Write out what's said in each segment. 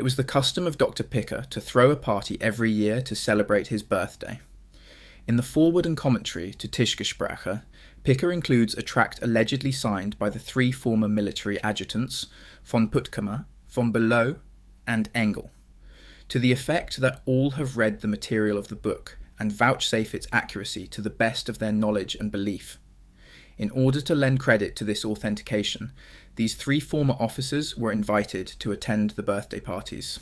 It was the custom of Dr. Picker to throw a party every year to celebrate his birthday. In the foreword and commentary to Tischgespräche, Picker includes a tract allegedly signed by the three former military adjutants, von Puttkamer, von Below, and Engel, to the effect that all have read the material of the book and vouchsafe its accuracy to the best of their knowledge and belief. In order to lend credit to this authentication, these three former officers were invited to attend the birthday parties.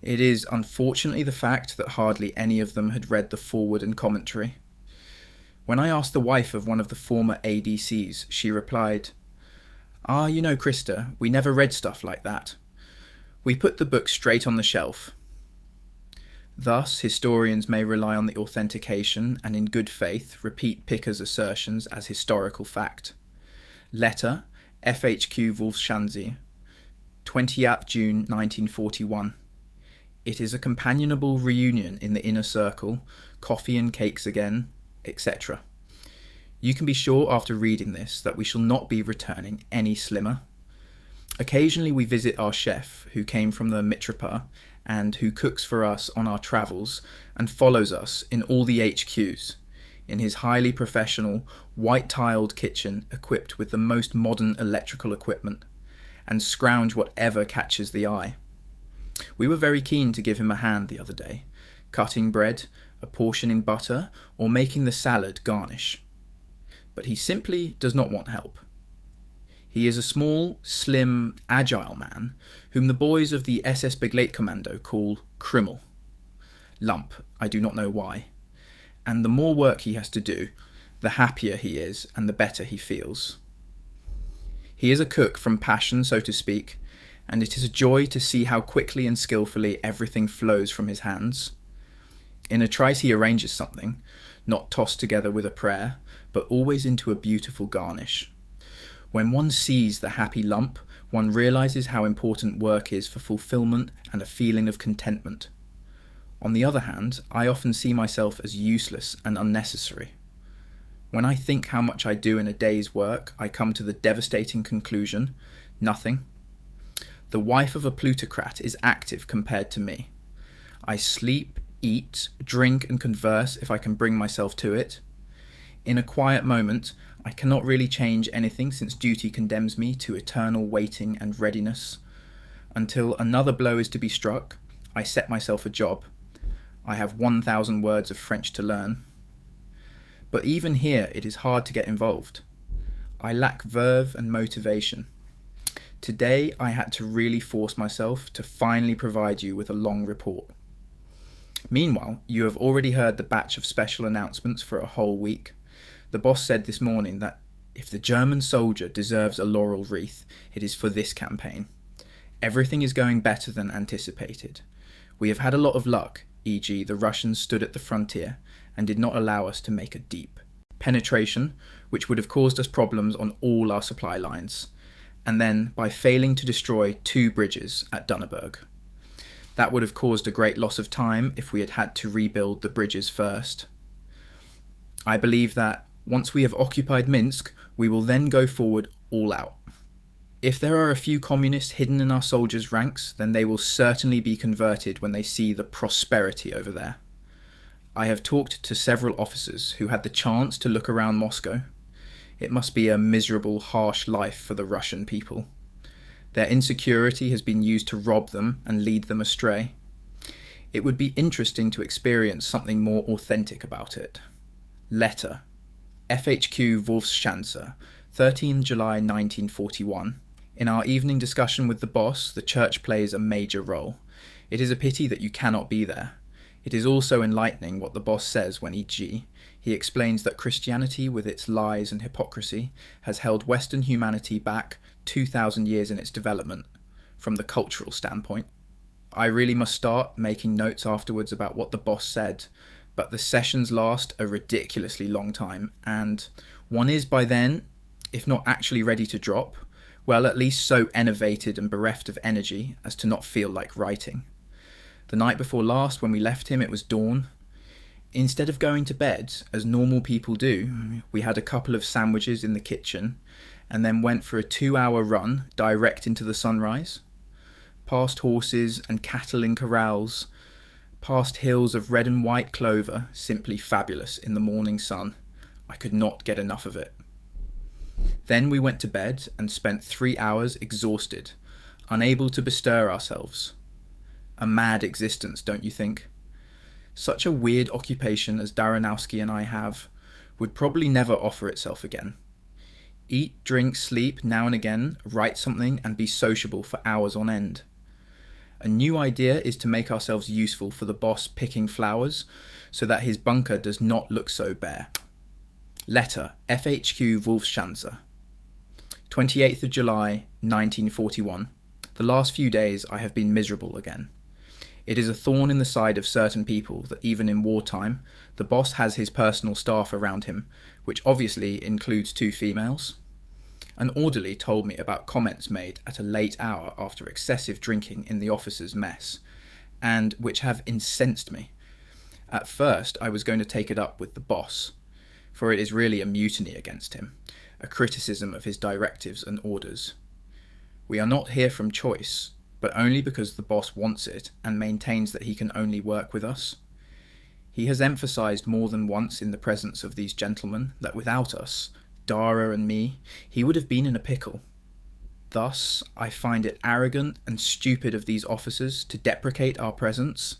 It is unfortunately the fact that hardly any of them had read the foreword and commentary. When I asked the wife of one of the former ADCs, she replied, you know, Krista, we never read stuff like that. We put the book straight on the shelf." Thus, historians may rely on the authentication and in good faith repeat Picker's assertions as historical fact. Letter, FHQ Wolfschanze, 20th June 1941. It is a companionable reunion in the inner circle, coffee and cakes again, etc. You can be sure after reading this that we shall not be returning any slimmer. Occasionally we visit our chef, who came from the Mitropa, and who cooks for us on our travels and follows us in all the HQs, in his highly professional, white-tiled kitchen equipped with the most modern electrical equipment, and scrounge whatever catches the eye. We were very keen to give him a hand the other day, cutting bread, apportioning butter, or making the salad garnish. But he simply does not want help. He is a small, slim, agile man whom the boys of the SS Begleitkommando call Krimmel. Lump, I do not know why. And the more work he has to do, the happier he is and the better he feels. He is a cook from passion, so to speak, and it is a joy to see how quickly and skillfully everything flows from his hands. In a trice he arranges something, not tossed together with a prayer, but always into a beautiful garnish. When one sees the happy lump, one realizes how important work is for fulfillment and a feeling of contentment. On the other hand, I often see myself as useless and unnecessary. When I think how much I do in a day's work, I come to the devastating conclusion, nothing. The wife of a plutocrat is active compared to me. I sleep, eat, drink and converse if I can bring myself to it. In a quiet moment, I cannot really change anything since duty condemns me to eternal waiting and readiness. Until another blow is to be struck, I set myself a job. I have 1,000 words of French to learn. But even here it is hard to get involved. I lack verve and motivation. Today I had to really force myself to finally provide you with a long report. Meanwhile, you have already heard the batch of special announcements for a whole week. The boss said this morning that if the German soldier deserves a laurel wreath, it is for this campaign. Everything is going better than anticipated. We have had a lot of luck, e.g. the Russians stood at the frontier and did not allow us to make a deep penetration, which would have caused us problems on all our supply lines, and then by failing to destroy 2 bridges at Dunneberg. That would have caused a great loss of time if we had had to rebuild the bridges first. I believe that once we have occupied Minsk, we will then go forward all out. If there are a few communists hidden in our soldiers' ranks, then they will certainly be converted when they see the prosperity over there. I have talked to several officers who had the chance to look around Moscow. It must be a miserable, harsh life for the Russian people. Their insecurity has been used to rob them and lead them astray. It would be interesting to experience something more authentic about it. Letter, FHQ Wolfschanze, 13 July 1941. In our evening discussion with the boss, the church plays a major role. It is a pity that you cannot be there. It is also enlightening what the boss says when e.g. he explains that Christianity with its lies and hypocrisy has held Western humanity back 2,000 years in its development, from the cultural standpoint. I really must start making notes afterwards about what the boss said, but the sessions last a ridiculously long time, and one is by then, if not actually ready to drop, well, at least so enervated and bereft of energy as to not feel like writing. The night before last, when we left him, it was dawn. Instead of going to bed, as normal people do, we had a couple of sandwiches in the kitchen, and then went for a 2-hour run direct into the sunrise. past horses and cattle in corrals, past hills of red and white clover, simply fabulous in the morning sun. I could not get enough of it. Then we went to bed and spent 3 hours exhausted, unable to bestir ourselves. A mad existence, don't you think? Such a weird occupation as Daranowski and I have would probably never offer itself again. Eat, drink, sleep now and again, write something and be sociable for hours on end. A new idea is to make ourselves useful for the boss picking flowers so that his bunker does not look so bare. Letter FHQ Wolfschanze, 28th of July 1941. The last few days I have been miserable again. It is a thorn in the side of certain people that even in wartime, the boss has his personal staff around him, which obviously includes 2 females. An orderly told me about comments made at a late hour after excessive drinking in the officers' mess, and which have incensed me. At first I was going to take it up with the boss, for it is really a mutiny against him, a criticism of his directives and orders. We are not here from choice, but only because the boss wants it and maintains that he can only work with us. He has emphasized more than once in the presence of these gentlemen that without us, Dara and me, he would have been in a pickle. Thus, I find it arrogant and stupid of these officers to deprecate our presence.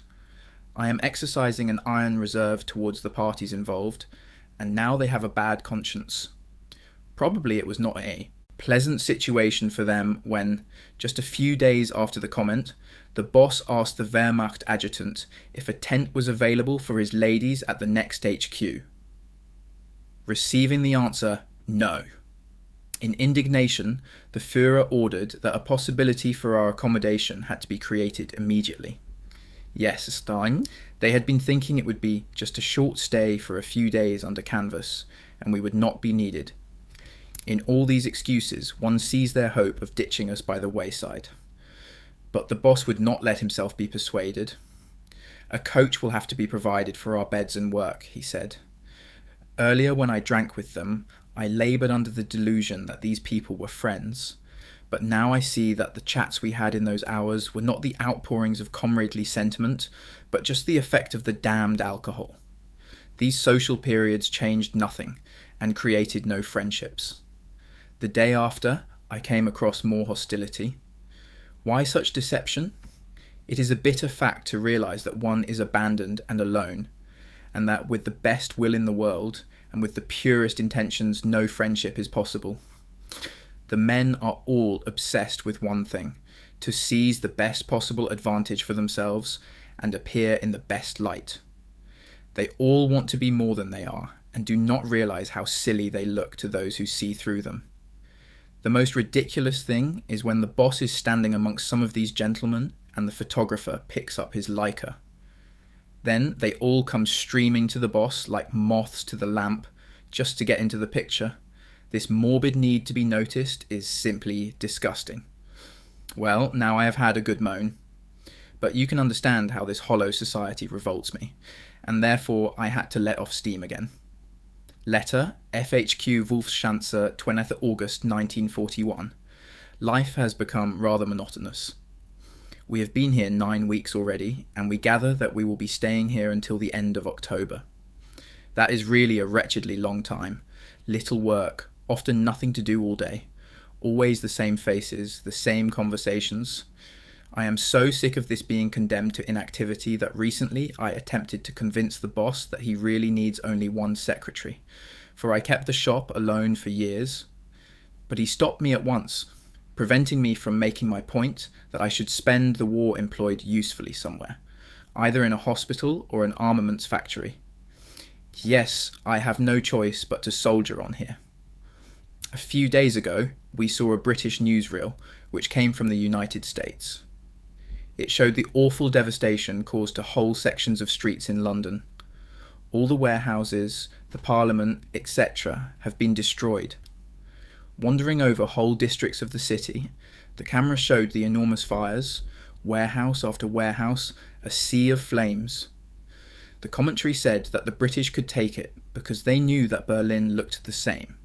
I am exercising an iron reserve towards the parties involved, and now they have a bad conscience. Probably it was not a pleasant situation for them when, just a few days after the comment, the boss asked the Wehrmacht adjutant if a tent was available for his ladies at the next HQ. Receiving the answer, no. In indignation, the Führer ordered that a possibility for our accommodation had to be created immediately. Yes, Stein, they had been thinking it would be just a short stay for a few days under canvas, and we would not be needed. In all these excuses, one sees their hope of ditching us by the wayside. But the boss would not let himself be persuaded. A coach will have to be provided for our beds and work, he said. Earlier, when I drank with them, I laboured under the delusion that these people were friends. But now I see that the chats we had in those hours were not the outpourings of comradely sentiment, but just the effect of the damned alcohol. These social periods changed nothing, and created no friendships. The day after, I came across more hostility. Why such deception? It is a bitter fact to realise that one is abandoned and alone, and that with the best will in the world, and with the purest intentions, no friendship is possible. The men are all obsessed with one thing, to seize the best possible advantage for themselves and appear in the best light. They all want to be more than they are, and do not realise how silly they look to those who see through them. The most ridiculous thing is when the boss is standing amongst some of these gentlemen and the photographer picks up his Leica. Then they all come streaming to the boss like moths to the lamp just to get into the picture. This morbid need to be noticed is simply disgusting. Well, now I have had a good moan. But you can understand how this hollow society revolts me, and therefore I had to let off steam again. Letter FHQ Wolfschanze, 20th August 1941. Life has become rather monotonous. We have been here 9 weeks already, and we gather that we will be staying here until the end of October. That is really a wretchedly long time. Little work, often nothing to do all day. Always the same faces, the same conversations. I am so sick of this being condemned to inactivity that recently I attempted to convince the boss that he really needs only one secretary, for I kept the shop alone for years. But he stopped me at once, preventing me from making my point that I should spend the war employed usefully somewhere, either in a hospital or an armaments factory. Yes, I have no choice but to soldier on here. A few days ago, we saw a British newsreel which came from the United States. It showed the awful devastation caused to whole sections of streets in London. All the warehouses, the Parliament, etc. have been destroyed. Wandering over whole districts of the city, the camera showed the enormous fires, warehouse after warehouse, a sea of flames. The commentary said that the British could take it because they knew that Berlin looked the same.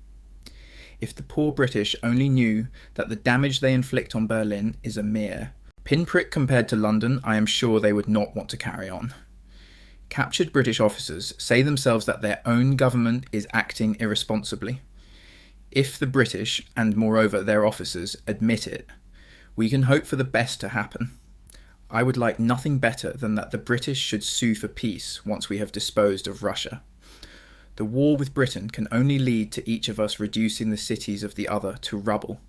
If the poor British only knew that the damage they inflict on Berlin is a mere Pinprick compared to London, I am sure they would not want to carry on. Captured British officers say themselves that their own government is acting irresponsibly. If the British, and moreover their officers, admit it, we can hope for the best to happen. I would like nothing better than that the British should sue for peace once we have disposed of Russia. The war with Britain can only lead to each of us reducing the cities of the other to rubble.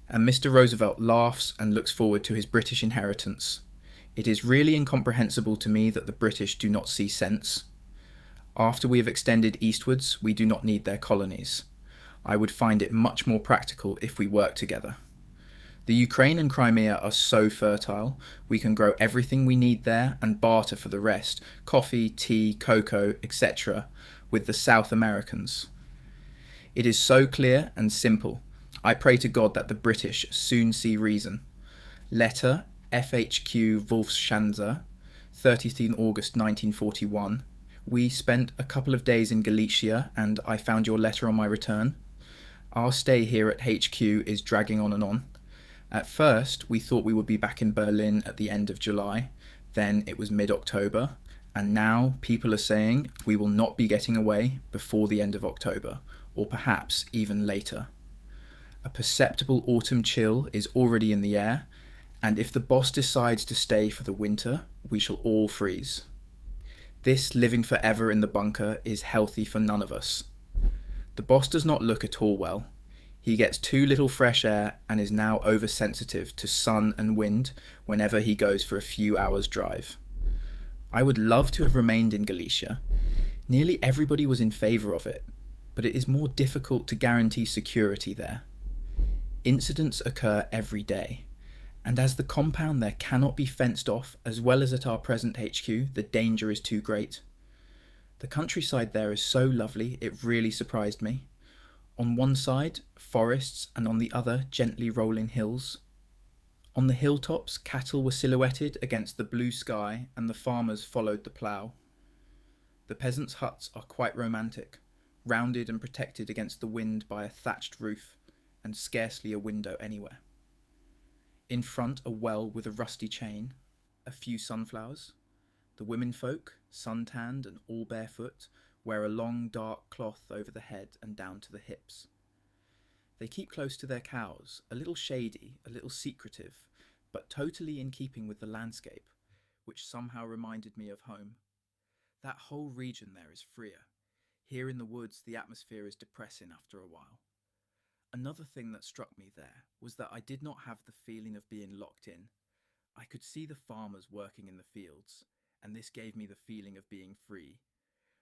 And Mr. Roosevelt laughs and looks forward to his British inheritance. It is really incomprehensible to me that the British do not see sense. After we have extended eastwards, we do not need their colonies. I would find it much more practical if we work together. The Ukraine and Crimea are so fertile, we can grow everything we need there and barter for the rest, coffee, tea, cocoa, etc., with the South Americans. It is so clear and simple. I pray to God that the British soon see reason. Letter FHQ Wolfschanze, 13 August 1941. We spent a couple of days in Galicia and I found your letter on my return. Our stay here at HQ is dragging on and on. At first, we thought we would be back in Berlin at the end of July, then it was mid-October, and now people are saying we will not be getting away before the end of October, or perhaps even later. A perceptible autumn chill is already in the air, and if the boss decides to stay for the winter, we shall all freeze. This living forever in the bunker is healthy for none of us. The boss does not look at all well. He gets too little fresh air and is now oversensitive to sun and wind whenever he goes for a few hours' drive. I would love to have remained in Galicia. Nearly everybody was in favour of it, but it is more difficult to guarantee security there. Incidents occur every day, and as the compound there cannot be fenced off as well as at our present HQ, the danger is too great. The countryside there is so lovely, it really surprised me. On one side, forests, and on the other, gently rolling hills. On the hilltops, cattle were silhouetted against the blue sky, and the farmers followed the plough. The peasants' huts are quite romantic, rounded and protected against the wind by a thatched roof, and scarcely a window anywhere. In front, a well with a rusty chain, a few sunflowers. The womenfolk, sun-tanned and all barefoot, wear a long dark cloth over the head and down to the hips. They keep close to their cows, a little shady, a little secretive, but totally in keeping with the landscape, which somehow reminded me of home. That whole region there is freer. Here in the woods, the atmosphere is depressing after a while. Another thing that struck me there was that I did not have the feeling of being locked in. I could see the farmers working in the fields, and this gave me the feeling of being free.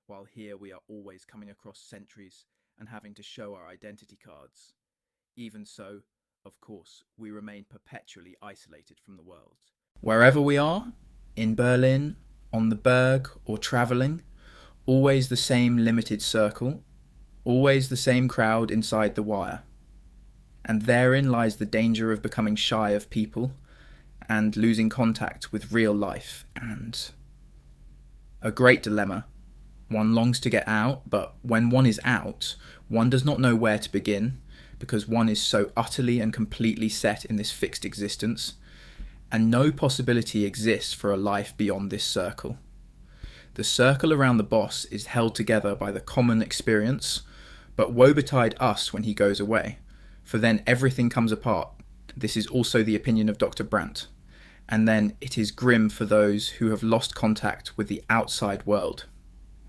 While here we are always coming across sentries and having to show our identity cards. Even so, of course, we remain perpetually isolated from the world. Wherever we are, in Berlin, on the Berg, or travelling, always the same limited circle, always the same crowd inside the wire. And therein lies the danger of becoming shy of people and losing contact with real life, and a great dilemma. One longs to get out, but when one is out, one does not know where to begin, because one is so utterly and completely set in this fixed existence, and no possibility exists for a life beyond this circle. The circle around the boss is held together by the common experience, but woe betide us when he goes away, for then everything comes apart. This is also the opinion of Dr. Brandt, and then it is grim for those who have lost contact with the outside world.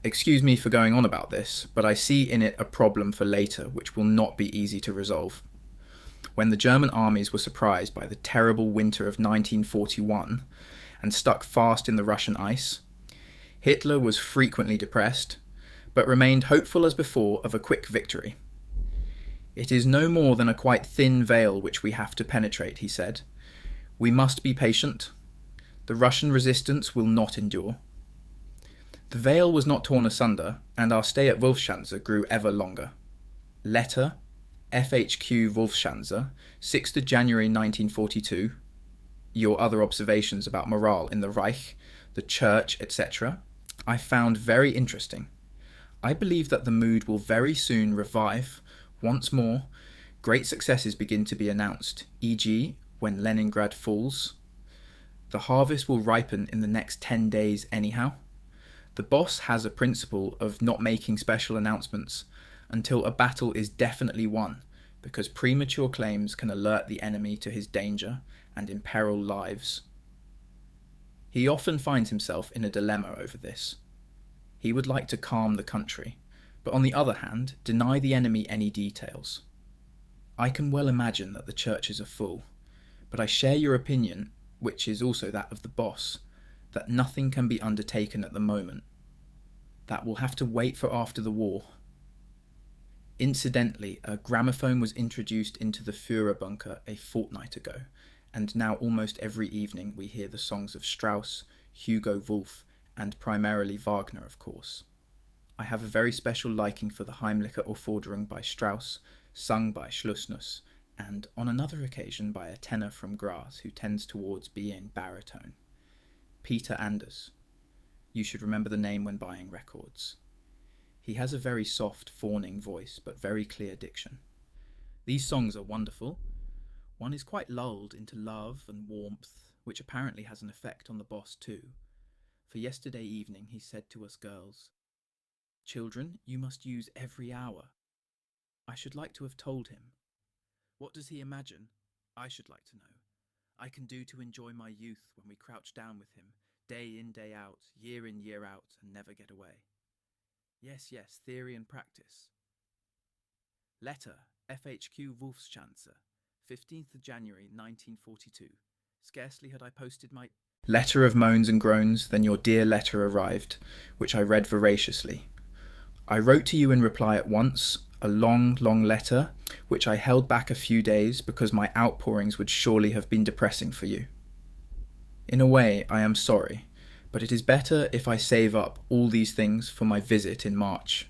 Excuse me for going on about this, but I see in it a problem for later which will not be easy to resolve. When the German armies were surprised by the terrible winter of 1941 and stuck fast in the Russian ice, Hitler was frequently depressed, but remained hopeful as before of a quick victory. It is no more than a quite thin veil which we have to penetrate, he said. We must be patient. The Russian resistance will not endure. The veil was not torn asunder, and our stay at Wolfschanze grew ever longer. Letter FHQ Wolfschanze, 6th of January 1942. Your other observations about morale in the Reich, the church, etc., I found very interesting. I believe that the mood will very soon revive. Once more, great successes begin to be announced, e.g., when Leningrad falls, The harvest will ripen in the next 10 days anyhow. The boss has a principle of not making special announcements until a battle is definitely won, because premature claims can alert the enemy to his danger and imperil lives. He often finds himself in a dilemma over this. He would like to calm the country, but on the other hand, deny the enemy any details. I can well imagine that the churches are full, but I share your opinion, which is also that of the boss, that nothing can be undertaken at the moment. That will have to wait for after the war. Incidentally, a gramophone was introduced into the Führer bunker a fortnight ago, and now almost every evening we hear the songs of Strauss, Hugo Wolf, and primarily Wagner, of course. I have a very special liking for the Heimliche Aufforderung by Strauss, sung by Schlussnuss, and on another occasion by a tenor from Graz who tends towards being baritone. Peter Anders. You should remember the name when buying records. He has a very soft, fawning voice, but very clear diction. These songs are wonderful. One is quite lulled into love and warmth, which apparently has an effect on the boss too. For yesterday evening he said to us girls, "Children, you must use every hour." I should like to have told him. What does he imagine? I should like to know. I can do to enjoy my youth when we crouch down with him, day in, day out, year in, year out, and never get away. Yes, theory and practice. Letter, FHQ Wolfschanze, 15th of January 1942. Scarcely had I posted my letter of moans and groans, then your dear letter arrived, which I read voraciously. I wrote to you in reply at once, a long, long letter, which I held back a few days because my outpourings would surely have been depressing for you. In a way, I am sorry, but it is better if I save up all these things for my visit in March.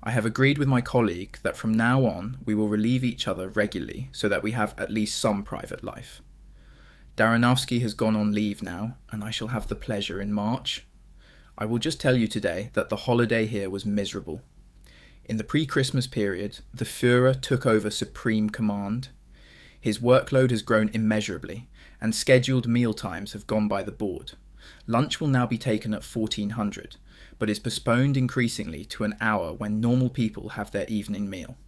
I have agreed with my colleague that from now on we will relieve each other regularly so that we have at least some private life. Daranowski has gone on leave now, and I shall have the pleasure in March. I will just tell you today that the holiday here was miserable. In the pre-Christmas period, the Führer took over supreme command. His workload has grown immeasurably, and scheduled meal times have gone by the board. Lunch will now be taken at 1400, but is postponed increasingly to an hour when normal people have their evening meal.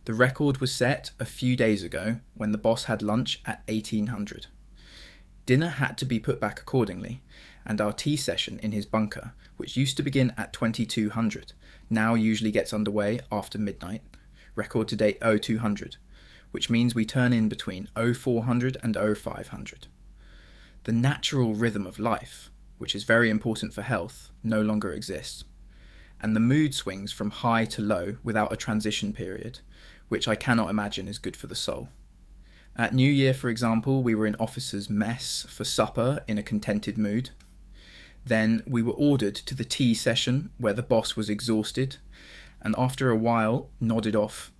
The record was set a few days ago when the boss had lunch at 1800. Dinner had to be put back accordingly, and our tea session in his bunker, which used to begin at 2200, now usually gets underway after midnight, record to date 0200, which means we turn in between 0400 and 0500. The natural rhythm of life, which is very important for health, no longer exists, and the mood swings from high to low without a transition period, which I cannot imagine is good for the soul. At New Year, for example, we were in officers' mess for supper in a contented mood. Then we were ordered to the tea session where the boss was exhausted, and after a while nodded off,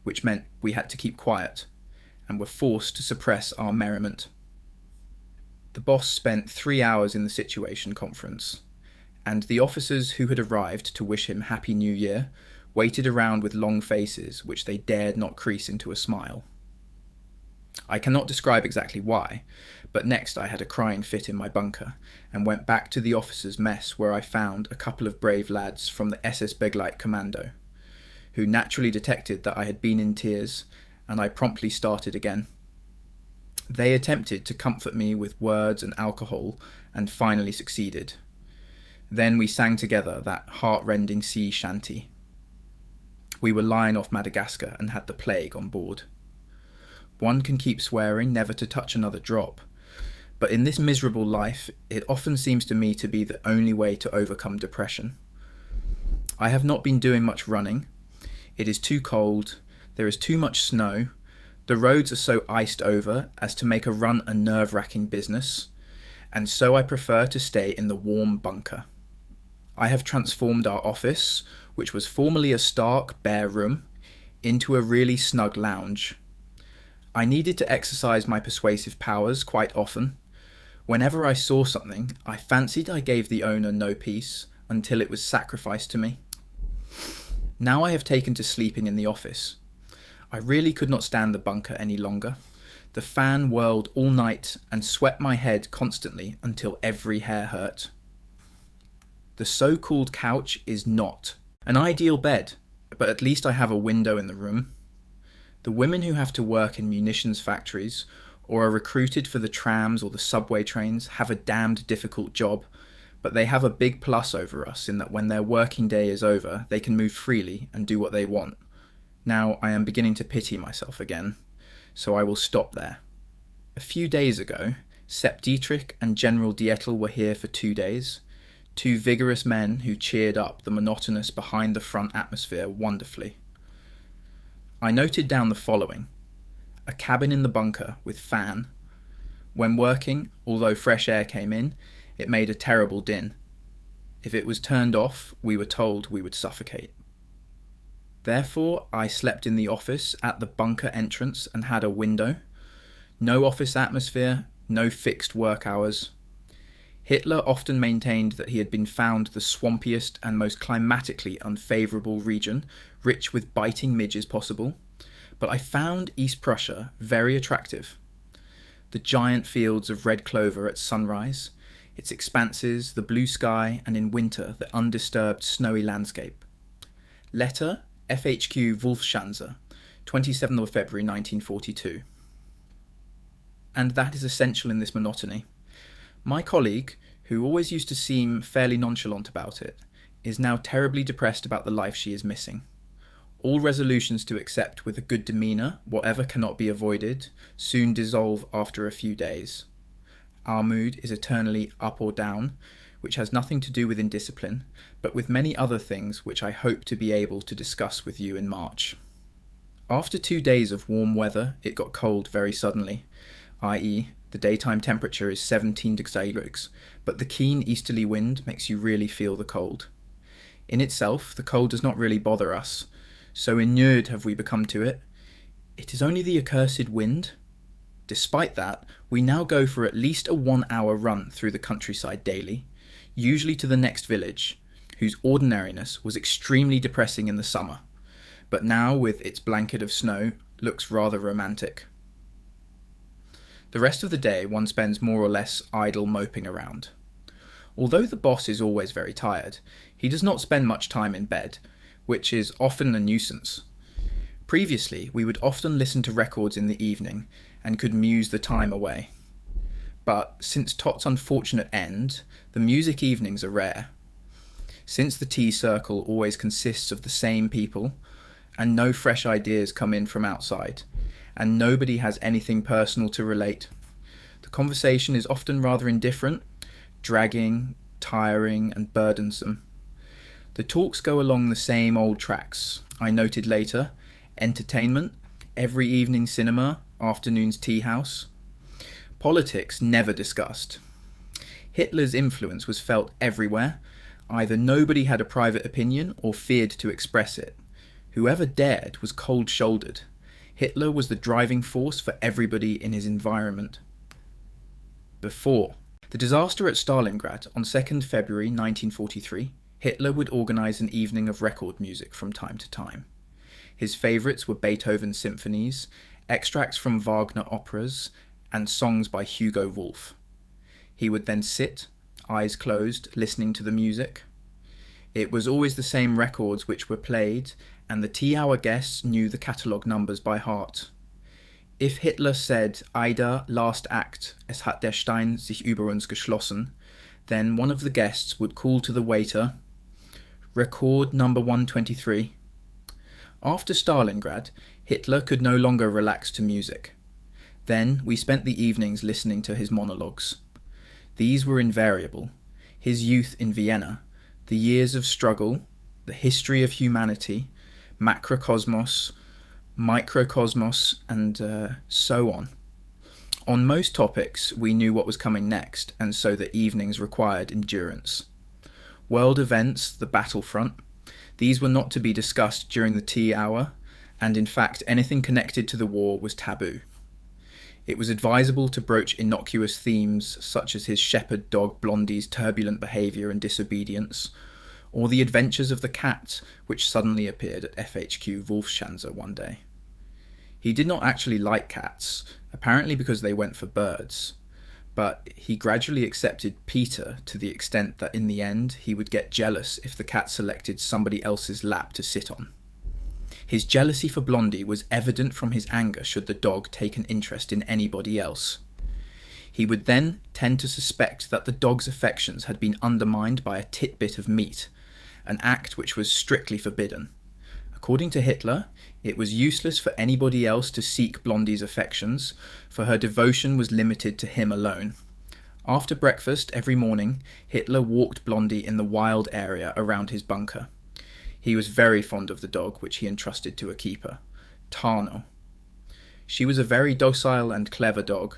which meant we had to keep quiet, and were forced to suppress our merriment. The boss spent 3 hours in the situation conference, and the officers who had arrived to wish him Happy New Year waited around with long faces which they dared not crease into a smile. I cannot describe exactly why, but next I had a crying fit in my bunker and went back to the officers' mess where I found a couple of brave lads from the SS Begleit Commando, who naturally detected that I had been in tears, and I promptly started again. They attempted to comfort me with words and alcohol and finally succeeded. Then we sang together that heart-rending sea shanty. We were lying off Madagascar and had the plague on board. One can keep swearing never to touch another drop, but in this miserable life it often seems to me to be the only way to overcome depression. I have not been doing much running. It is too cold, there is too much snow, the roads are so iced over as to make a run a nerve-wracking business, and so I prefer to stay in the warm bunker. I have transformed our office, which was formerly a stark, bare room, into a really snug lounge. I needed to exercise my persuasive powers quite often. Whenever I saw something, I fancied I gave the owner no peace until it was sacrificed to me. Now I have taken to sleeping in the office. I really could not stand the bunker any longer. The fan whirled all night and swept my head constantly until every hair hurt. The so-called couch is not an ideal bed, but at least I have a window in the room. The women who have to work in munitions factories or are recruited for the trams or the subway trains have a damned difficult job, but they have a big plus over us in that when their working day is over, they can move freely and do what they want. Now I am beginning to pity myself again, so I will stop there. A few days ago, Sepp Dietrich and General Dietl were here for 2 days, two vigorous men who cheered up the monotonous behind-the-front atmosphere wonderfully. I noted down the following: a cabin in the bunker with fan. When working, although fresh air came in, it made a terrible din. If it was turned off, we were told we would suffocate. Therefore, I slept in the office at the bunker entrance and had a window. No office atmosphere, no fixed work hours. Hitler often maintained that he had been found the swampiest and most climatically unfavourable region, rich with biting midges possible, but I found East Prussia very attractive. The giant fields of red clover at sunrise, its expanses, the blue sky, and in winter the undisturbed snowy landscape. Letter FHQ Wolfschanze, 27th of February 1942. And that is essential in this monotony. My colleague, who always used to seem fairly nonchalant about it, is now terribly depressed about the life she is missing. All resolutions to accept with a good demeanour whatever cannot be avoided soon dissolve after a few days. Our mood is eternally up or down, which has nothing to do with indiscipline, but with many other things which I hope to be able to discuss with you in March. After 2 days of warm weather, it got cold very suddenly, i.e., the daytime temperature is 17 degrees, but the keen easterly wind makes you really feel the cold. In itself, the cold does not really bother us, so inured have we become to it. It is only the accursed wind. Despite that, we now go for at least a 1-hour run through the countryside daily, usually to the next village, whose ordinariness was extremely depressing in the summer, but now with its blanket of snow looks rather romantic. The rest of the day one spends more or less idle moping around. Although the boss is always very tired, he does not spend much time in bed, which is often a nuisance. Previously, we would often listen to records in the evening and could muse the time away. But since Tot's unfortunate end, the music evenings are rare. Since the tea circle always consists of the same people, and no fresh ideas come in from outside, and nobody has anything personal to relate, the conversation is often rather indifferent, dragging, tiring, and burdensome. The talks go along the same old tracks. I noted later: entertainment, every evening cinema, afternoon's tea house. Politics never discussed. Hitler's influence was felt everywhere. Either nobody had a private opinion or feared to express it. Whoever dared was cold-shouldered. Hitler was the driving force for everybody in his environment. Before the disaster at Stalingrad on 2nd February 1943, Hitler would organise an evening of record music from time to time. His favourites were Beethoven's symphonies, extracts from Wagner operas, and songs by Hugo Wolf. He would then sit, eyes closed, listening to the music. It was always the same records which were played, and the tea-hour guests knew the catalogue numbers by heart. If Hitler said, "Ida, last act, es hat der Stein sich über uns geschlossen," then one of the guests would call to the waiter, "Record number 123. After Stalingrad, Hitler could no longer relax to music. Then we spent the evenings listening to his monologues. These were invariable: his youth in Vienna, the years of struggle, the history of humanity, macrocosmos, microcosmos, and so on. On most topics, we knew what was coming next, and so the evenings required endurance. World events, the battlefront, these were not to be discussed during the tea hour, and in fact anything connected to the war was taboo. It was advisable to broach innocuous themes such as his shepherd dog Blondie's turbulent behaviour and disobedience, or the adventures of the cat which suddenly appeared at FHQ Wolfschanze one day. He did not actually like cats, apparently because they went for birds, but he gradually accepted Peter to the extent that in the end he would get jealous if the cat selected somebody else's lap to sit on. His jealousy for Blondie was evident from his anger should the dog take an interest in anybody else. He would then tend to suspect that the dog's affections had been undermined by a titbit of meat, an act which was strictly forbidden. According to Hitler, it was useless for anybody else to seek Blondie's affections, for her devotion was limited to him alone. After breakfast every morning, Hitler walked Blondie in the wild area around his bunker. He was very fond of the dog, which he entrusted to a keeper, Tarno. She was a very docile and clever dog,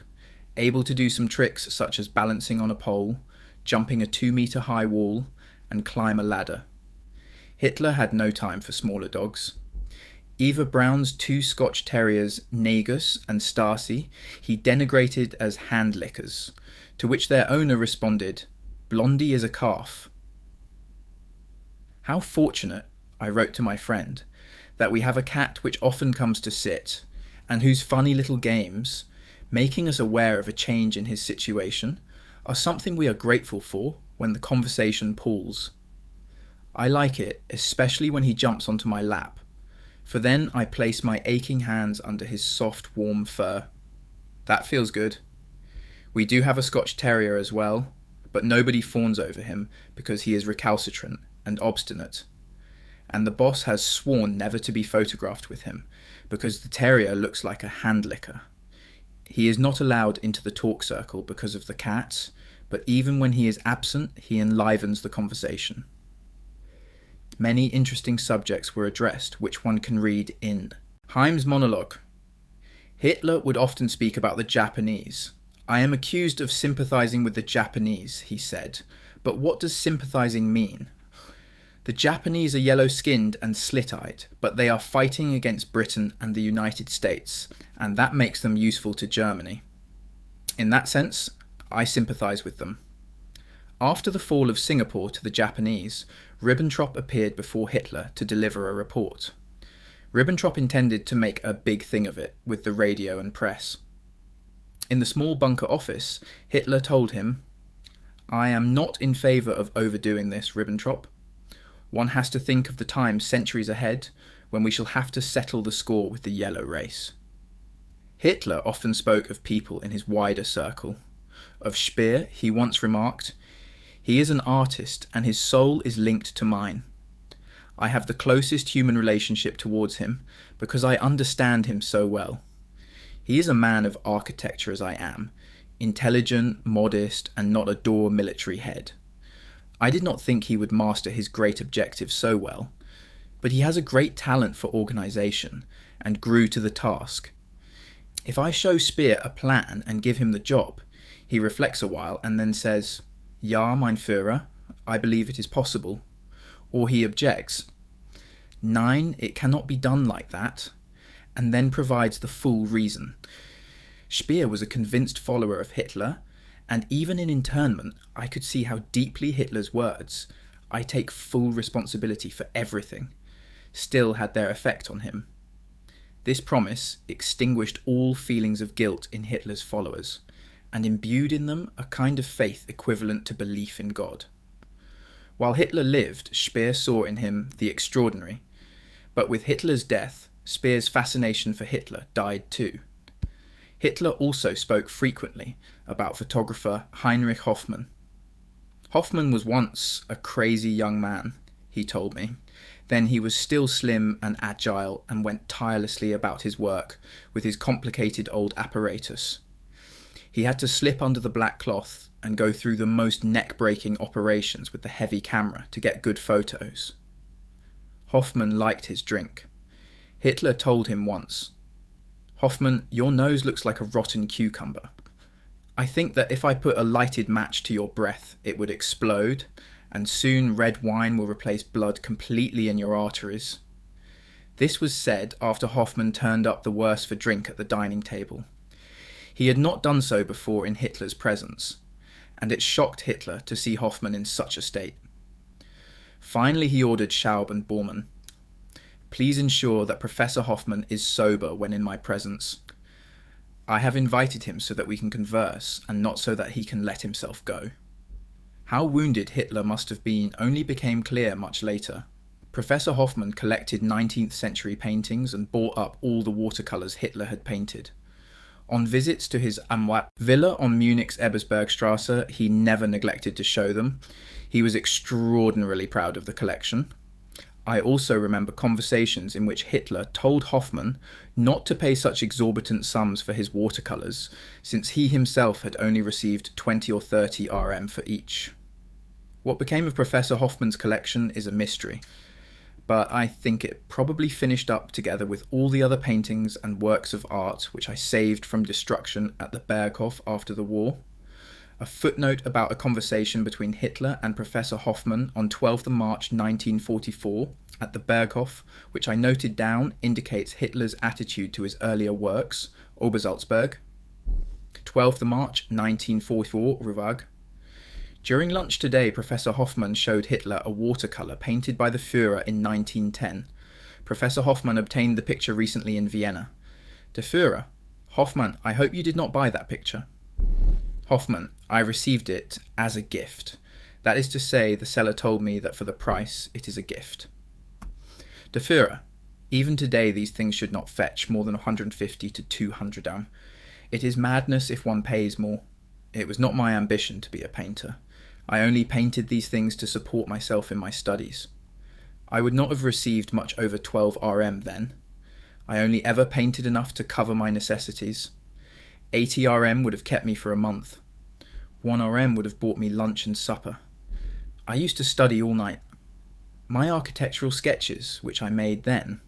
able to do some tricks such as balancing on a pole, jumping a 2-meter high wall, and climb a ladder. Hitler had no time for smaller dogs. Eva Braun's 2 Scotch terriers, Negus and Stacy, he denigrated as hand-lickers, to which their owner responded, "Blondie is a calf." How fortunate, I wrote to my friend, that we have a cat which often comes to sit, and whose funny little games, making us aware of a change in his situation, are something we are grateful for when the conversation pulls. I like it, especially when he jumps onto my lap, for then I place my aching hands under his soft, warm fur. That feels good. We do have a Scotch Terrier as well, but nobody fawns over him because he is recalcitrant and obstinate. And the boss has sworn never to be photographed with him, because the terrier looks like a hand-licker. He is not allowed into the talk circle because of the cats, but even when he is absent, he enlivens the conversation. Many interesting subjects were addressed, which one can read in Heim's monologue. Hitler would often speak about the Japanese. "I am accused of sympathizing with the Japanese," he said, "but what does sympathizing mean? The Japanese are yellow-skinned and slit-eyed, but they are fighting against Britain and the United States, and that makes them useful to Germany. In that sense, I sympathize with them." After the fall of Singapore to the Japanese, Ribbentrop appeared before Hitler to deliver a report. Ribbentrop intended to make a big thing of it with the radio and press. In the small bunker office, Hitler told him, "I am not in favour of overdoing this, Ribbentrop. One has to think of the time centuries ahead when we shall have to settle the score with the yellow race." Hitler often spoke of people in his wider circle. Of Speer, he once remarked, "He is an artist and his soul is linked to mine. I have the closest human relationship towards him because I understand him so well. He is a man of architecture as I am, intelligent, modest, and not a dour military head. I did not think he would master his great objective so well, but he has a great talent for organisation and grew to the task. If I show Speer a plan and give him the job, he reflects a while and then says, 'Ja, mein Führer, I believe it is possible,' or he objects, 'Nein, it cannot be done like that,' and then provides the full reason. Speer was a convinced follower of Hitler, and even in internment, I could see how deeply Hitler's words, 'I take full responsibility for everything,' still had their effect on him. This promise extinguished all feelings of guilt in Hitler's followers, and imbued in them a kind of faith equivalent to belief in God. While Hitler lived, Speer saw in him the extraordinary, but with Hitler's death, Speer's fascination for Hitler died too. Hitler also spoke frequently about photographer Heinrich Hoffmann. "Hoffmann was once a crazy young man," he told me. Then he was still slim and agile and went tirelessly about his work with his complicated old apparatus. He had to slip under the black cloth and go through the most neck-breaking operations with the heavy camera to get good photos. Hoffmann liked his drink. Hitler told him once, "Hoffmann, your nose looks like a rotten cucumber. I think that if I put a lighted match to your breath, it would explode, and soon red wine will replace blood completely in your arteries." This was said after Hoffmann turned up the worse for drink at the dining table. He had not done so before in Hitler's presence, and it shocked Hitler to see Hoffmann in such a state. Finally he ordered Schaub and Bormann. Please ensure that Professor Hoffmann is sober when in my presence. I have invited him so that we can converse, and not so that he can let himself go." How wounded Hitler must have been only became clear much later. Professor Hoffmann collected 19th century paintings and bought up all the watercolours Hitler had painted. On visits to his Amwat villa on Munich's Ebersbergstrasse, he never neglected to show them. He was extraordinarily proud of the collection. I also remember conversations in which Hitler told Hoffmann not to pay such exorbitant sums for his watercolours, since he himself had only received 20 or 30 RM for each. What became of Professor Hoffmann's collection is a mystery, but I think it probably finished up together with all the other paintings and works of art which I saved from destruction at the Berghof after the war. A footnote about a conversation between Hitler and Professor Hoffmann on 12th March 1944 at the Berghof, which I noted down, indicates Hitler's attitude to his earlier works. Obersalzberg, 12th March 1944, Ruvag. During lunch today, Professor Hoffmann showed Hitler a watercolour painted by the Führer in 1910. Professor Hoffmann obtained the picture recently in Vienna. Der Führer: "Hoffmann, I hope you did not buy that picture." Hoffmann: "I received it as a gift. That is to say, the seller told me that for the price, it is a gift." Der Führer: "Even today these things should not fetch more than 150 to 200 Am. It is madness if one pays more. It was not my ambition to be a painter. I only painted these things to support myself in my studies. I would not have received much over 12 RM then. I only ever painted enough to cover my necessities. 80 RM would have kept me for a month. 1 RM would have bought me lunch and supper. I used to study all night. My architectural sketches, which I made then,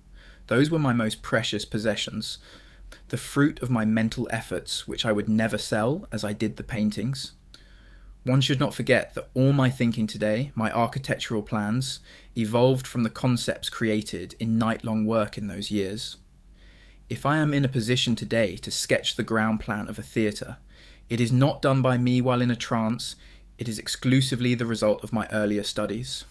those were my most precious possessions, the fruit of my mental efforts, which I would never sell as I did the paintings. One should not forget that all my thinking today, my architectural plans, evolved from the concepts created in night-long work in those years. If I am in a position today to sketch the ground plan of a theatre, it is not done by me while in a trance, it is exclusively the result of my earlier studies.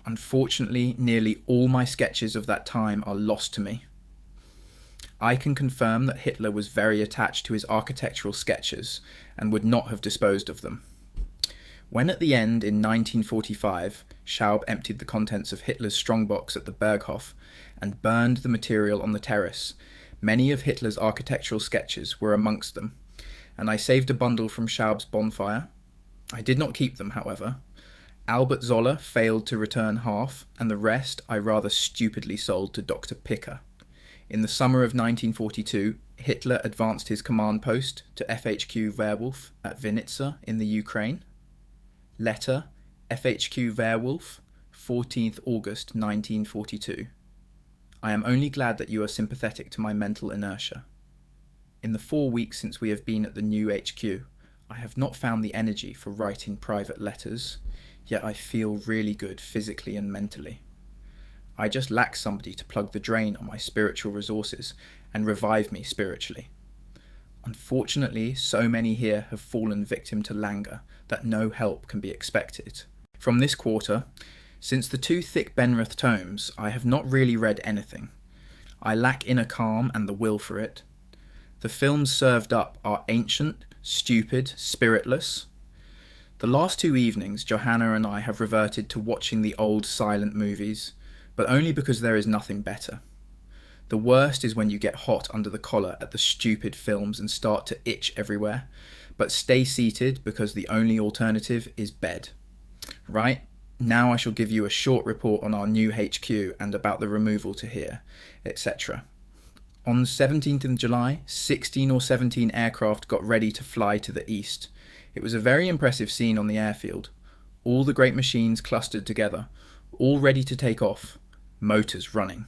Unfortunately, nearly all my sketches of that time are lost to me. I can confirm that Hitler was very attached to his architectural sketches and would not have disposed of them. When at the end in 1945, Schaub emptied the contents of Hitler's strongbox at the Berghof and burned the material on the terrace, many of Hitler's architectural sketches were amongst them, and I saved a bundle from Schaub's bonfire. I did not keep them, however. Albert Zoller failed to return half, and the rest I rather stupidly sold to Dr. Picker. In the summer of 1942, Hitler advanced his command post to FHQ Werwolf at Vinnytsia in the Ukraine. Letter, FHQ Werwolf, 14th August 1942. I am only glad that you are sympathetic to my mental inertia. In the 4 weeks since we have been at the new HQ, I have not found the energy for writing private letters, yet I feel really good physically and mentally. I just lack somebody to plug the drain on my spiritual resources and revive me spiritually. Unfortunately, so many here have fallen victim to languor that no help can be expected. From this quarter, since the 2 thick Benrith tomes, I have not really read anything. I lack inner calm and the will for it. The films served up are ancient, stupid, spiritless. The last 2 evenings, Johanna and I have reverted to watching the old silent movies, but only because there is nothing better. The worst is when you get hot under the collar at the stupid films and start to itch everywhere, but stay seated because the only alternative is bed. Right, now I shall give you a short report on our new HQ and about the removal to here, etc. On 17th of July, 16 or 17 aircraft got ready to fly to the east. It was a very impressive scene on the airfield. All the great machines clustered together, all ready to take off, motors running.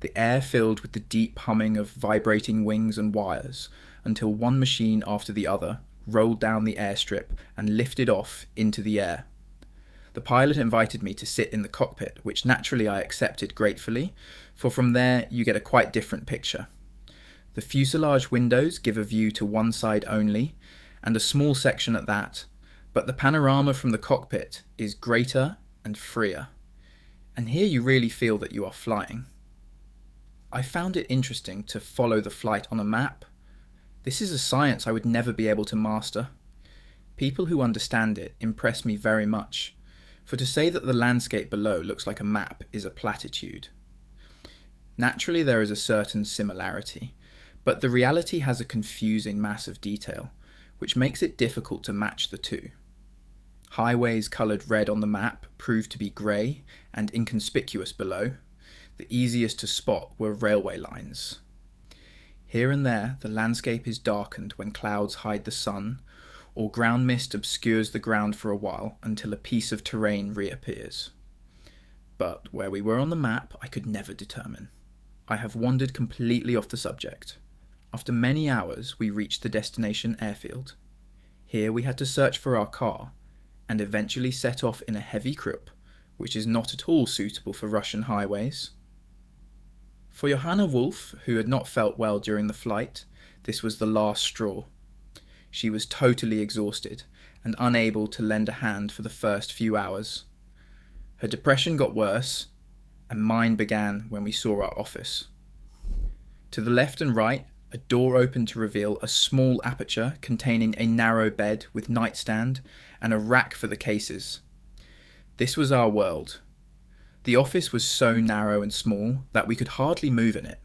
The air filled with the deep humming of vibrating wings and wires, until one machine after the other rolled down the airstrip and lifted off into the air. The pilot invited me to sit in the cockpit, which naturally I accepted gratefully, for from there you get a quite different picture. The fuselage windows give a view to one side only, and a small section at that, but the panorama from the cockpit is greater and freer. And here you really feel that you are flying. I found it interesting to follow the flight on a map. This is a science I would never be able to master. People who understand it impress me very much, for to say that the landscape below looks like a map is a platitude. Naturally, there is a certain similarity, but the reality has a confusing mass of detail, which makes it difficult to match the two. Highways coloured red on the map proved to be grey and inconspicuous below. The easiest to spot were railway lines. Here and there, the landscape is darkened when clouds hide the sun, or ground mist obscures the ground for a while until a piece of terrain reappears. But where we were on the map, I could never determine. I have wandered completely off the subject. After many hours, we reached the destination airfield. Here we had to search for our car, and eventually set off in a heavy Krupp, which is not at all suitable for Russian highways. For Johanna Wolf, who had not felt well during the flight, this was the last straw. She was totally exhausted and unable to lend a hand for the first few hours. Her depression got worse, and mine began when we saw our office. To the left and right, a door opened to reveal a small aperture containing a narrow bed with nightstand and a rack for the cases. This was our world. The office was so narrow and small that we could hardly move in it.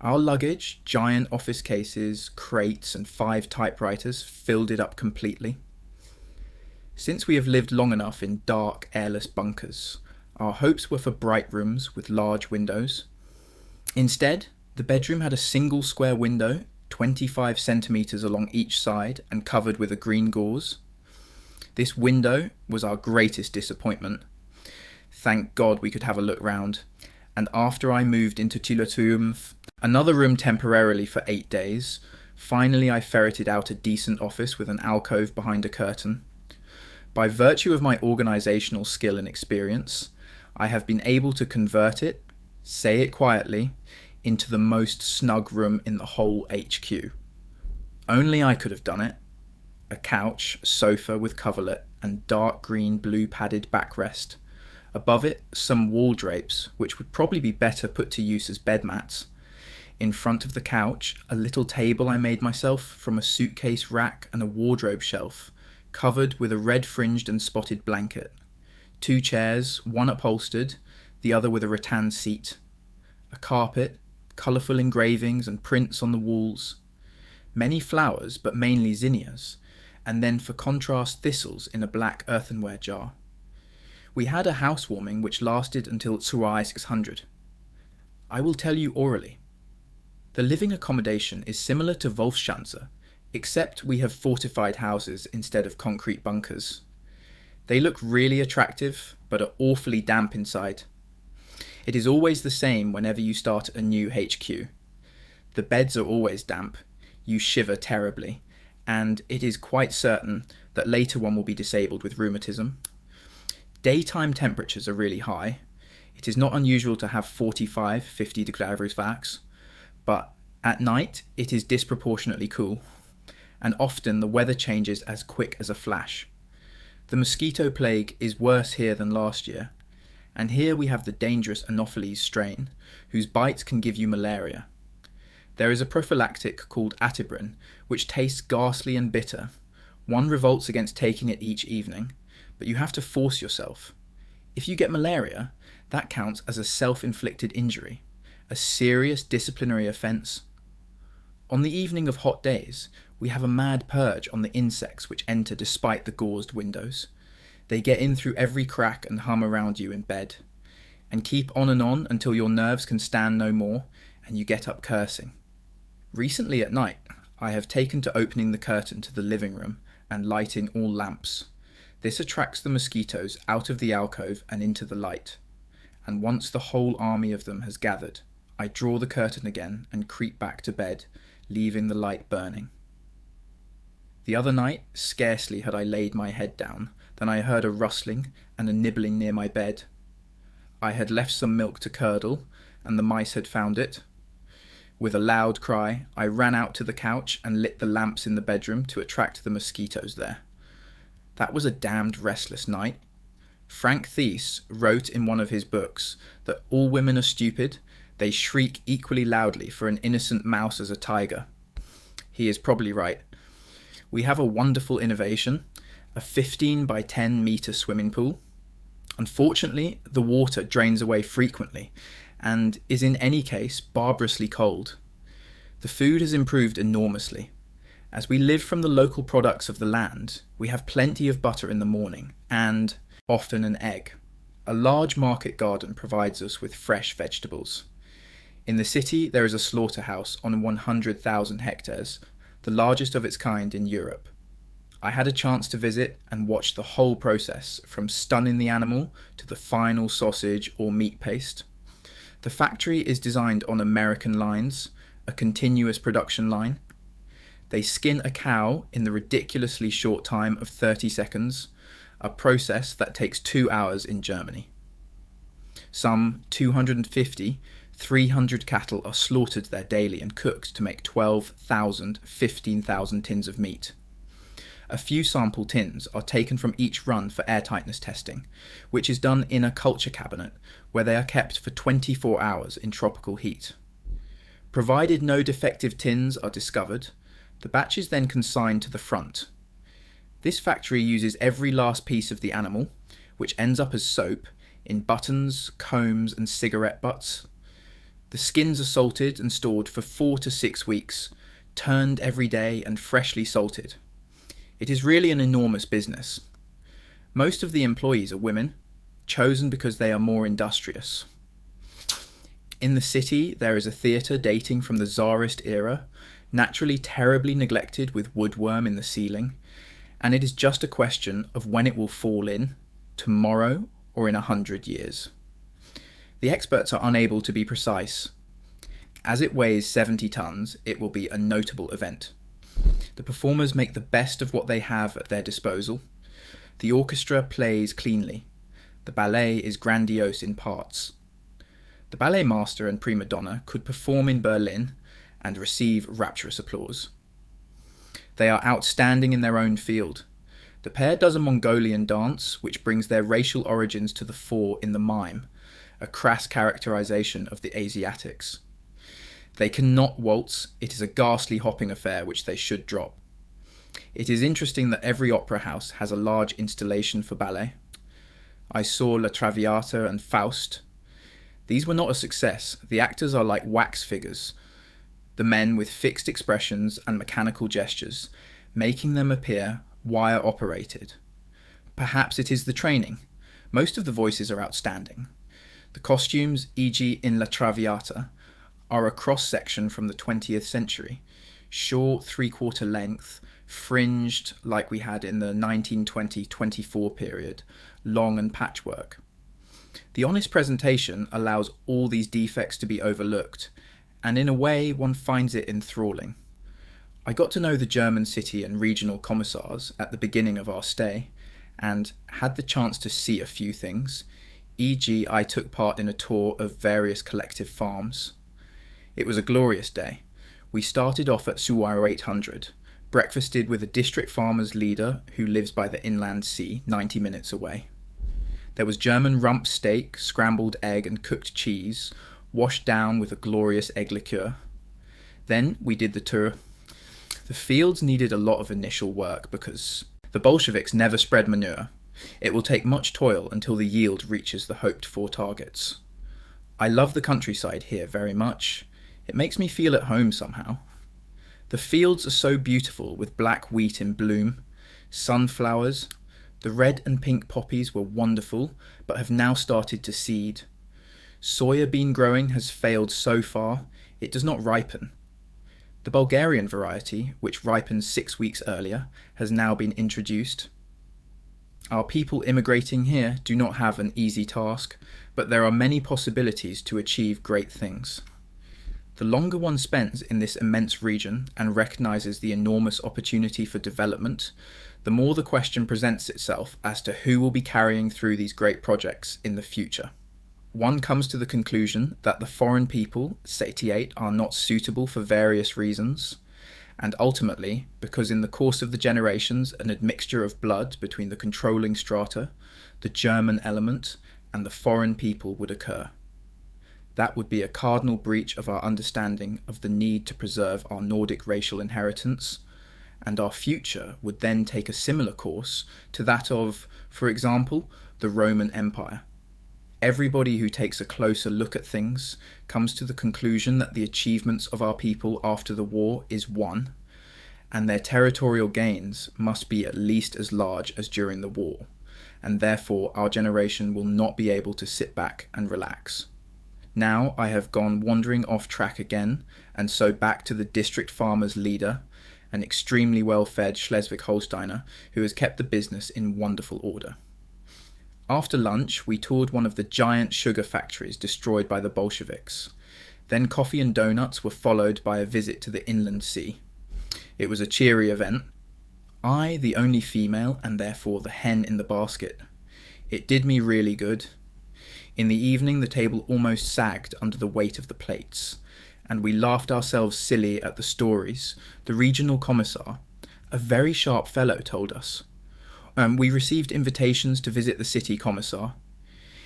Our luggage, giant office cases, crates and 5 typewriters filled it up completely. Since we have lived long enough in dark, airless bunkers, our hopes were for bright rooms with large windows. Instead, the bedroom had a single square window, 25 centimetres along each side and covered with a green gauze. This window was our greatest disappointment. Thank God we could have a look round. And after I moved into Triumph, another room temporarily for 8 days, finally I ferreted out a decent office with an alcove behind a curtain. By virtue of my organisational skill and experience, I have been able to convert it, say it quietly, into the most snug room in the whole HQ. Only I could have done it. A couch, sofa with coverlet, and dark green blue padded backrest. Above it, some wall drapes, which would probably be better put to use as bed mats. In front of the couch, a little table I made myself from a suitcase rack and a wardrobe shelf, covered with a red fringed and spotted blanket. 2 chairs, one upholstered, the other with a rattan seat. A carpet, colourful engravings and prints on the walls. Many flowers, but mainly zinnias, and then for contrast thistles in a black earthenware jar. We had a housewarming which lasted until WWII 600. I will tell you orally. The living accommodation is similar to Wolfschanze, except we have fortified houses instead of concrete bunkers. They look really attractive, but are awfully damp inside. It is always the same whenever you start a new HQ. The beds are always damp, you shiver terribly, and it is quite certain that later one will be disabled with rheumatism. Daytime temperatures are really high. It is not unusual to have 45-50 degrees Celsius, but at night it is disproportionately cool, and often the weather changes as quick as a flash. The mosquito plague is worse here than last year, and here we have the dangerous Anopheles strain, whose bites can give you malaria. There is a prophylactic called Atibrin, which tastes ghastly and bitter. One revolts against taking it each evening, but you have to force yourself. If you get malaria, that counts as a self-inflicted injury, a serious disciplinary offence. On the evening of hot days, we have a mad purge on the insects which enter despite the gauzed windows. They get in through every crack and hum around you in bed, and keep on until your nerves can stand no more, and you get up cursing. Recently at night, I have taken to opening the curtain to the living room and lighting all lamps. This attracts the mosquitoes out of the alcove and into the light, and once the whole army of them has gathered, I draw the curtain again and creep back to bed, leaving the light burning. The other night, scarcely had I laid my head down, than I heard a rustling and a nibbling near my bed. I had left some milk to curdle, and the mice had found it. With a loud cry, I ran out to the couch and lit the lamps in the bedroom to attract the mosquitoes there. That was a damned restless night. Frank Thies wrote in one of his books that all women are stupid, They shriek equally loudly for an innocent mouse as a tiger. He is probably right. We have a wonderful innovation, a 15 by 10 metre swimming pool. Unfortunately, the water drains away frequently and is in any case barbarously cold. The food has improved enormously. As we live from the local products of the land, we have plenty of butter in the morning and often an egg. A large market garden provides us with fresh vegetables. In the city, there is a slaughterhouse on 100,000 hectares, the largest of its kind in Europe. I had a chance to visit and watch the whole process, from stunning the animal to the final sausage or meat paste. The factory is designed on American lines, a continuous production line. They skin a cow in the ridiculously short time of 30 seconds, a process that takes 2 hours in Germany. Some 250, 300 cattle are slaughtered there daily and cooked to make 12,000, 15,000 tins of meat. A few sample tins are taken from each run for airtightness testing, which is done in a culture cabinet where they are kept for 24 hours in tropical heat. Provided no defective tins are discovered, the batch is then consigned to the front. This factory uses every last piece of the animal, which ends up as soap, in buttons, combs and cigarette butts. The skins are salted and stored for 4 to 6 weeks, turned every day and freshly salted. It is really an enormous business. Most of the employees are women, chosen because they are more industrious. In the city, there is a theatre dating from the Tsarist era, naturally terribly neglected with woodworm in the ceiling, and it is just a question of when it will fall in, tomorrow or in 100 years. The experts are unable to be precise. As it weighs 70 tons, it will be a notable event. The performers make the best of what they have at their disposal. The orchestra plays cleanly. The ballet is grandiose in parts. The ballet master and prima donna could perform in Berlin and receive rapturous applause. They are outstanding in their own field. The pair does a Mongolian dance, which brings their racial origins to the fore in the mime, a crass characterization of the Asiatics. They cannot waltz. It is a ghastly hopping affair which they should drop. It is interesting that every opera house has a large installation for ballet. I saw La Traviata and Faust. These were not a success. The actors are like wax figures, the men with fixed expressions and mechanical gestures, making them appear wire operated. Perhaps it is the training. Most of the voices are outstanding. The costumes, e.g. in La Traviata, are a cross-section from the 20th century, short 3/4 length, fringed like we had in the 1920-24 period, long and patchwork. The honest presentation allows all these defects to be overlooked, and in a way one finds it enthralling. I got to know the German city and regional commissars at the beginning of our stay, and had the chance to see a few things, e.g. I took part in a tour of various collective farms. It was a glorious day. We started off at Suwaro 800, breakfasted with a district farmers leader who lives by the inland sea, 90 minutes away. There was German rump steak, scrambled egg and cooked cheese, washed down with a glorious egg liqueur. Then we did the tour. The fields needed a lot of initial work because the Bolsheviks never spread manure. It will take much toil until the yield reaches the hoped-for targets. I love the countryside here very much. It makes me feel at home somehow. The fields are so beautiful with black wheat in bloom, sunflowers. The red and pink poppies were wonderful, but have now started to seed. Soya bean growing has failed so far, it does not ripen. The Bulgarian variety, which ripens 6 weeks earlier, has now been introduced. Our people immigrating here do not have an easy task, but there are many possibilities to achieve great things. The longer one spends in this immense region and recognises the enormous opportunity for development, the more the question presents itself as to who will be carrying through these great projects in the future. One comes to the conclusion that the foreign people, satiate, are not suitable for various reasons, and ultimately because in the course of the generations an admixture of blood between the controlling strata, the German element, and the foreign people would occur. That would be a cardinal breach of our understanding of the need to preserve our Nordic racial inheritance, and our future would then take a similar course to that of, for example, the Roman Empire. Everybody who takes a closer look at things comes to the conclusion that the achievements of our people after the war is one, and their territorial gains must be at least as large as during the war, and therefore our generation will not be able to sit back and relax. Now I have gone wandering off track again, and so back to the district farmer's leader, an extremely well-fed Schleswig-Holsteiner who has kept the business in wonderful order. After lunch, we toured one of the giant sugar factories destroyed by the Bolsheviks. Then coffee and donuts were followed by a visit to the inland sea. It was a cheery event. I, the only female, and therefore the hen in the basket. It did me really good. In the evening, the table almost sagged under the weight of the plates, and we laughed ourselves silly at the stories the regional commissar, a very sharp fellow, told us. We received invitations to visit the city commissar.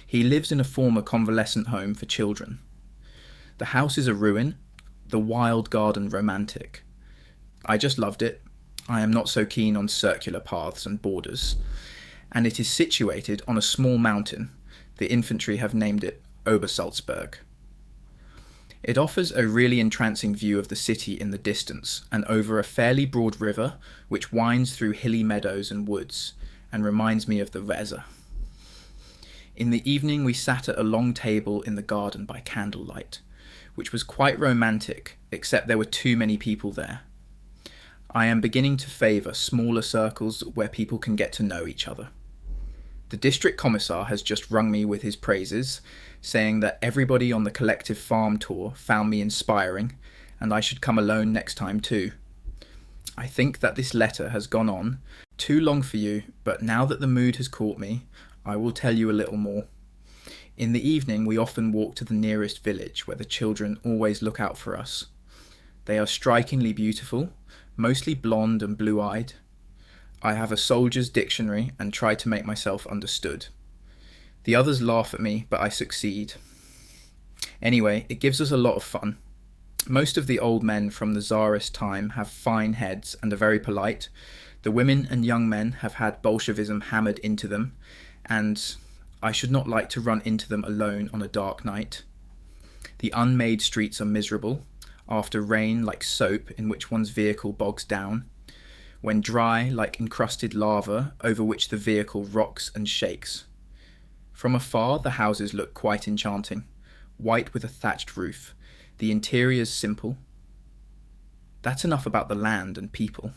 He lives in a former convalescent home for children. The house is a ruin, the wild garden romantic. I just loved it. I am not so keen on circular paths and borders. And it is situated on a small mountain. The infantry have named it Obersalzberg. It offers a really entrancing view of the city in the distance and over a fairly broad river which winds through hilly meadows and woods and reminds me of the Weser. In the evening we sat at a long table in the garden by candlelight, which was quite romantic, except there were too many people there. I am beginning to favour smaller circles where people can get to know each other. The district commissar has just rung me with his praises, saying that everybody on the collective farm tour found me inspiring, and I should come alone next time too. I think that this letter has gone on too long for you, but now that the mood has caught me, I will tell you a little more. In the evening we often walk to the nearest village where the children always look out for us. They are strikingly beautiful, mostly blonde and blue-eyed. I have a soldier's dictionary and try to make myself understood. The others laugh at me, but I succeed. Anyway, it gives us a lot of fun. Most of the old men from the Tsarist time have fine heads and are very polite. The women and young men have had Bolshevism hammered into them, and I should not like to run into them alone on a dark night. The unmade streets are miserable, after rain like soap in which one's vehicle bogs down, when dry like encrusted lava over which the vehicle rocks and shakes. From afar the houses look quite enchanting, white with a thatched roof, the interiors simple. That's enough about the land and people.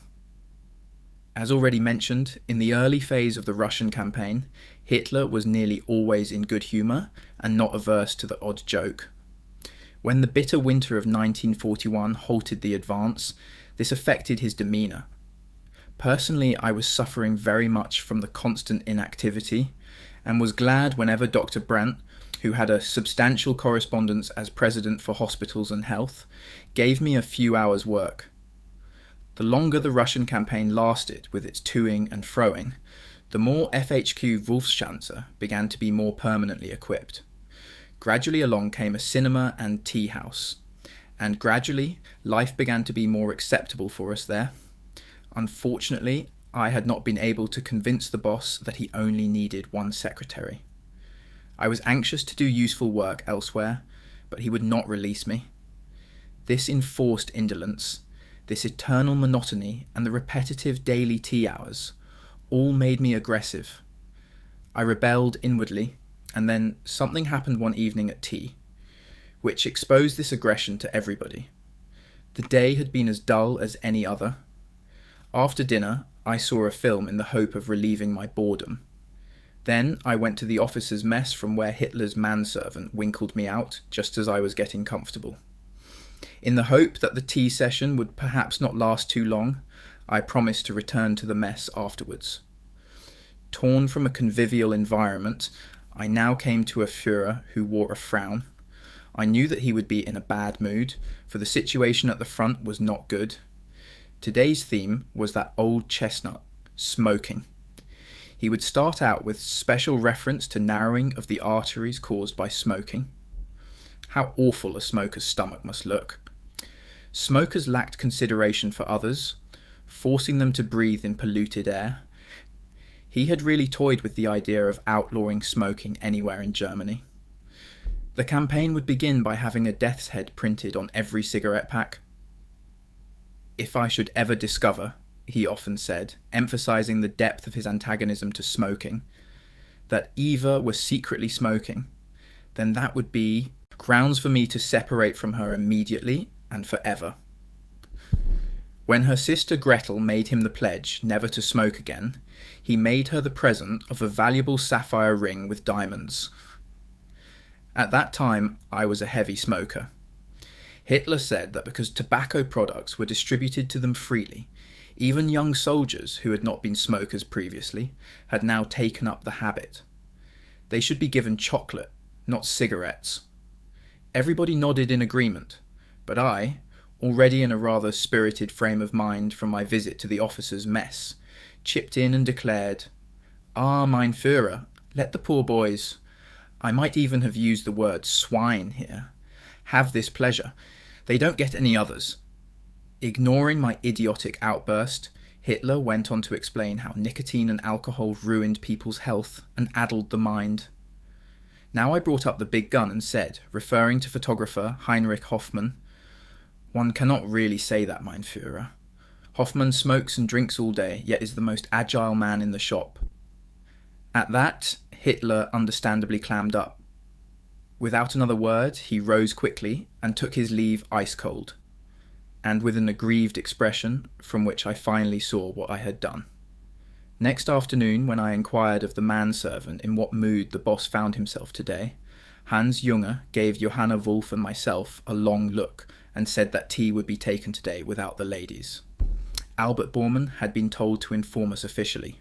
As already mentioned, in the early phase of the Russian campaign, Hitler was nearly always in good humour and not averse to the odd joke. When the bitter winter of 1941 halted the advance, this affected his demeanour. Personally, I was suffering very much from the constant inactivity, and was glad whenever Dr. Brandt, who had a substantial correspondence as President for Hospitals and Health, gave me a few hours' work. The longer the Russian campaign lasted with its toing and froing, the more FHQ Wolfschanze began to be more permanently equipped. Gradually along came a cinema and tea house, and gradually life began to be more acceptable for us there. Unfortunately, I had not been able to convince the boss that he only needed one secretary. I was anxious to do useful work elsewhere, but he would not release me. This enforced indolence, this eternal monotony, and the repetitive daily tea hours all made me aggressive. I rebelled inwardly, and then something happened one evening at tea, which exposed this aggression to everybody. The day had been as dull as any other. After dinner, I saw a film in the hope of relieving my boredom. Then I went to the officers' mess from where Hitler's manservant winkled me out just as I was getting comfortable. In the hope that the tea session would perhaps not last too long, I promised to return to the mess afterwards. Torn from a convivial environment, I now came to a Führer who wore a frown. I knew that he would be in a bad mood, for the situation at the front was not good. Today's theme was that old chestnut, smoking. He would start out with special reference to narrowing of the arteries caused by smoking. How awful a smoker's stomach must look. Smokers lacked consideration for others, forcing them to breathe in polluted air. He had really toyed with the idea of outlawing smoking anywhere in Germany. The campaign would begin by having a death's head printed on every cigarette pack. "If I should ever discover," he often said, emphasizing the depth of his antagonism to smoking, "that Eva was secretly smoking, then that would be grounds for me to separate from her immediately and forever." When her sister Gretel made him the pledge never to smoke again, he made her the present of a valuable sapphire ring with diamonds. At that time, I was a heavy smoker. Hitler said that because tobacco products were distributed to them freely, even young soldiers who had not been smokers previously had now taken up the habit. They should be given chocolate, not cigarettes. Everybody nodded in agreement, but I, already in a rather spirited frame of mind from my visit to the officers' mess, chipped in and declared, "Ah, mein Führer, let the poor boys," I might even have used the word swine here, "have this pleasure. They don't get any others." Ignoring my idiotic outburst, Hitler went on to explain how nicotine and alcohol ruined people's health and addled the mind. Now I brought up the big gun and said, referring to photographer Heinrich Hoffmann, "One cannot really say that, mein Führer. Hoffmann smokes and drinks all day, yet is the most agile man in the shop." At that, Hitler understandably clammed up. Without another word, he rose quickly and took his leave ice cold, and with an aggrieved expression from which I finally saw what I had done. Next afternoon, when I inquired of the manservant in what mood the boss found himself today, Hans Junge gave Johanna Wolf and myself a long look and said that tea would be taken today without the ladies. Albert Bormann had been told to inform us officially.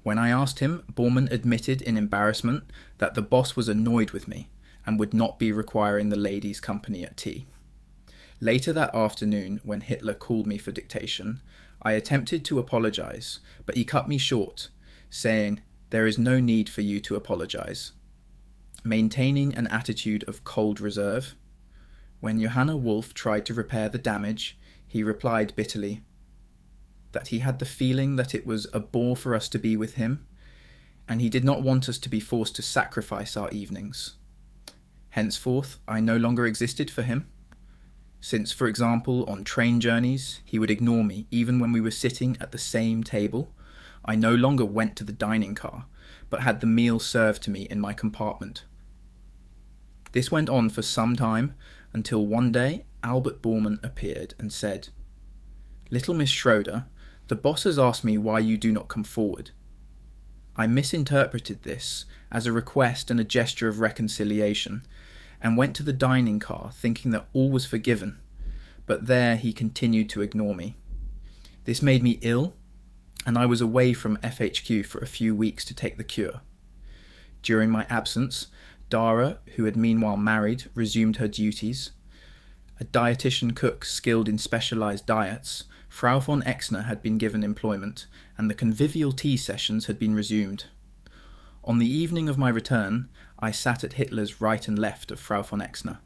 When I asked him, Bormann admitted in embarrassment that the boss was annoyed with me and would not be requiring the ladies' company at tea. Later that afternoon, when Hitler called me for dictation, I attempted to apologize, but he cut me short, saying, "There is no need for you to apologize." Maintaining an attitude of cold reserve, when Johanna Wolf tried to repair the damage, he replied bitterly that he had the feeling that it was a bore for us to be with him, and he did not want us to be forced to sacrifice our evenings. Henceforth, I no longer existed for him. Since, for example, on train journeys, he would ignore me even when we were sitting at the same table, I no longer went to the dining car, but had the meal served to me in my compartment. This went on for some time, until one day Albert Bormann appeared and said, "Little Miss Schroeder, the boss has asked me why you do not come forward." I misinterpreted this as a request and a gesture of reconciliation, and went to the dining car thinking that all was forgiven, but there he continued to ignore me. This made me ill, and I was away from FHQ for a few weeks to take the cure. During my absence, Dara, who had meanwhile married, resumed her duties. A dietitian cook skilled in specialized diets, Frau von Exner had been given employment, and the convivial tea sessions had been resumed. On the evening of my return, I sat at Hitler's right and left of Frau von Exner.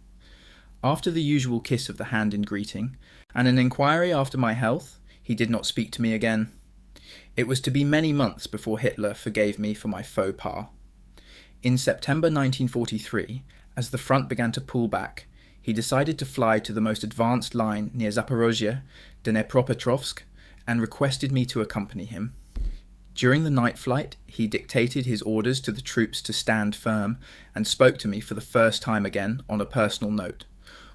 After the usual kiss of the hand in greeting, and an inquiry after my health, he did not speak to me again. It was to be many months before Hitler forgave me for my faux pas. In September 1943, as the front began to pull back, he decided to fly to the most advanced line near Zaporozhye, Dnepropetrovsk, and requested me to accompany him. During the night flight, he dictated his orders to the troops to stand firm and spoke to me for the first time again on a personal note,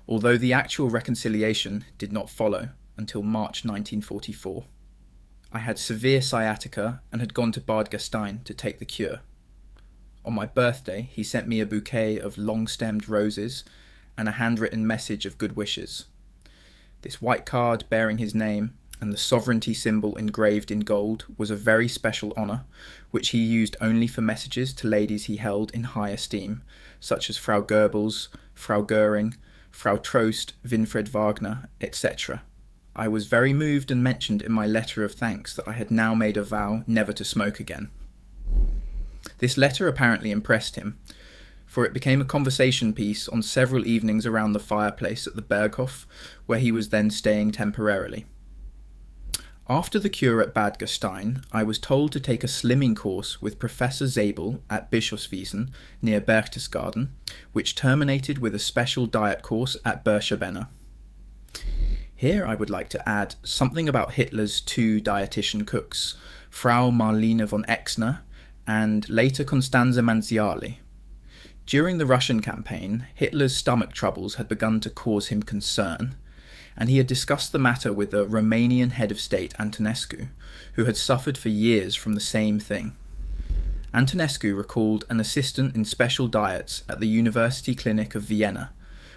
although the actual reconciliation did not follow until March 1944. I had severe sciatica and had gone to Bad Gastein to take the cure. On my birthday, he sent me a bouquet of long-stemmed roses and a handwritten message of good wishes. This white card bearing his name and the sovereignty symbol engraved in gold was a very special honour, which he used only for messages to ladies he held in high esteem, such as Frau Goebbels, Frau Göring, Frau Trost, Winfried Wagner, etc. I was very moved and mentioned in my letter of thanks that I had now made a vow never to smoke again. This letter apparently impressed him, for it became a conversation piece on several evenings around the fireplace at the Berghof, where he was then staying temporarily. After the cure at Bad Gastein, I was told to take a slimming course with Professor Zabel at Bischofswiesen, near Berchtesgaden, which terminated with a special diet course at Bircherbenner. Here I would like to add something about Hitler's two dietitian cooks, Frau Marlene von Exner and later Constanze Manziali. During the Russian campaign, Hitler's stomach troubles had begun to cause him concern, and he had discussed the matter with the Romanian head of state Antonescu, who had suffered for years from the same thing. Antonescu recalled an assistant in special diets at the University Clinic of Vienna,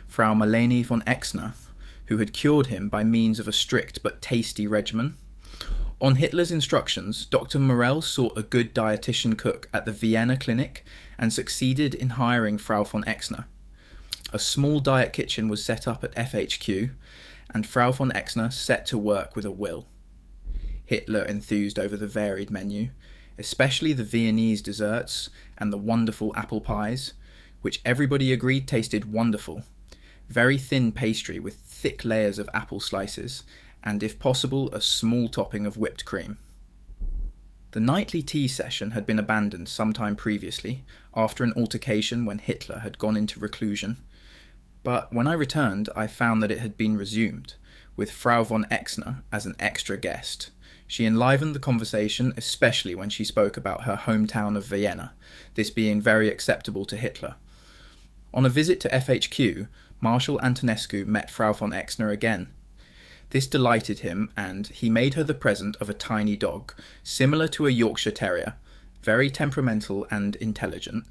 Frau Marlene von Exner, who had cured him by means of a strict but tasty regimen. On Hitler's instructions, Dr. Morell sought a good dietitian cook at the Vienna clinic and succeeded in hiring Frau von Exner. A small diet kitchen was set up at FHQ, and Frau von Exner set to work with a will. Hitler enthused over the varied menu, especially the Viennese desserts and the wonderful apple pies, which everybody agreed tasted wonderful. Very thin pastry with thick layers of apple slices, and if possible a small topping of whipped cream. The nightly tea session had been abandoned some time previously, after an altercation when Hitler had gone into reclusion, but when I returned I found that it had been resumed, with Frau von Exner as an extra guest. She enlivened the conversation, especially when she spoke about her hometown of Vienna, this being very acceptable to Hitler. On a visit to FHQ, Marshal Antonescu met Frau von Exner again. This delighted him, and he made her the present of a tiny dog, similar to a Yorkshire Terrier, very temperamental and intelligent.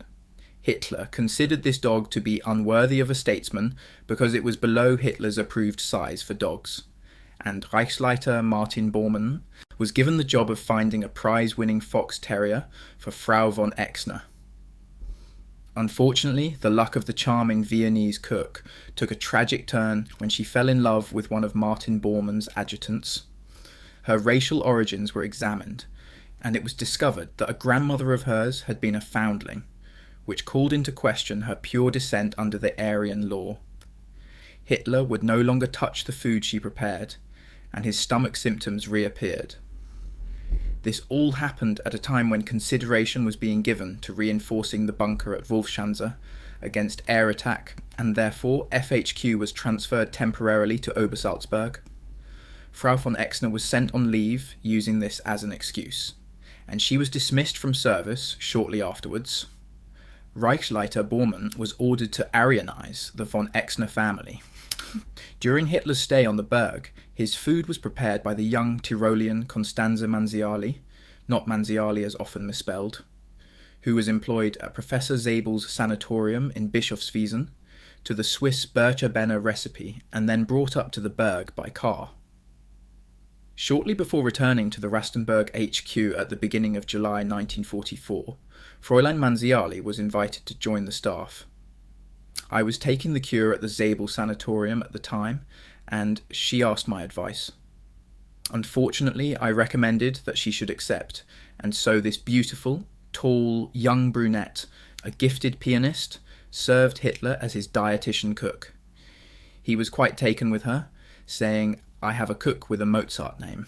Hitler considered this dog to be unworthy of a statesman because it was below Hitler's approved size for dogs, and Reichsleiter Martin Bormann was given the job of finding a prize-winning fox terrier for Frau von Exner. Unfortunately, the luck of the charming Viennese cook took a tragic turn when she fell in love with one of Martin Bormann's adjutants. Her racial origins were examined, and it was discovered that a grandmother of hers had been a foundling, which called into question her pure descent under the Aryan law. Hitler would no longer touch the food she prepared, and his stomach symptoms reappeared. This all happened at a time when consideration was being given to reinforcing the bunker at Wolfschanze against air attack, and therefore FHQ was transferred temporarily to Obersalzberg. Frau von Exner was sent on leave using this as an excuse, and she was dismissed from service shortly afterwards. Reichsleiter Bormann was ordered to Aryanize the von Exner family. During Hitler's stay on the Berg, his food was prepared by the young Tyrolean Constanze Manziali, not Manziali as often misspelled, who was employed at Professor Zabel's sanatorium in Bischofswiesen, to the Swiss Bircherbenner recipe, and then brought up to the Berg by car. Shortly before returning to the Rastenburg HQ at the beginning of July 1944, Fräulein Manziali was invited to join the staff. I was taking the cure at the Zabel sanatorium at the time, and she asked my advice. Unfortunately, I recommended that she should accept, and so this beautiful, tall, young brunette, a gifted pianist, served Hitler as his dietitian cook. He was quite taken with her, saying, "I have a cook with a Mozart name."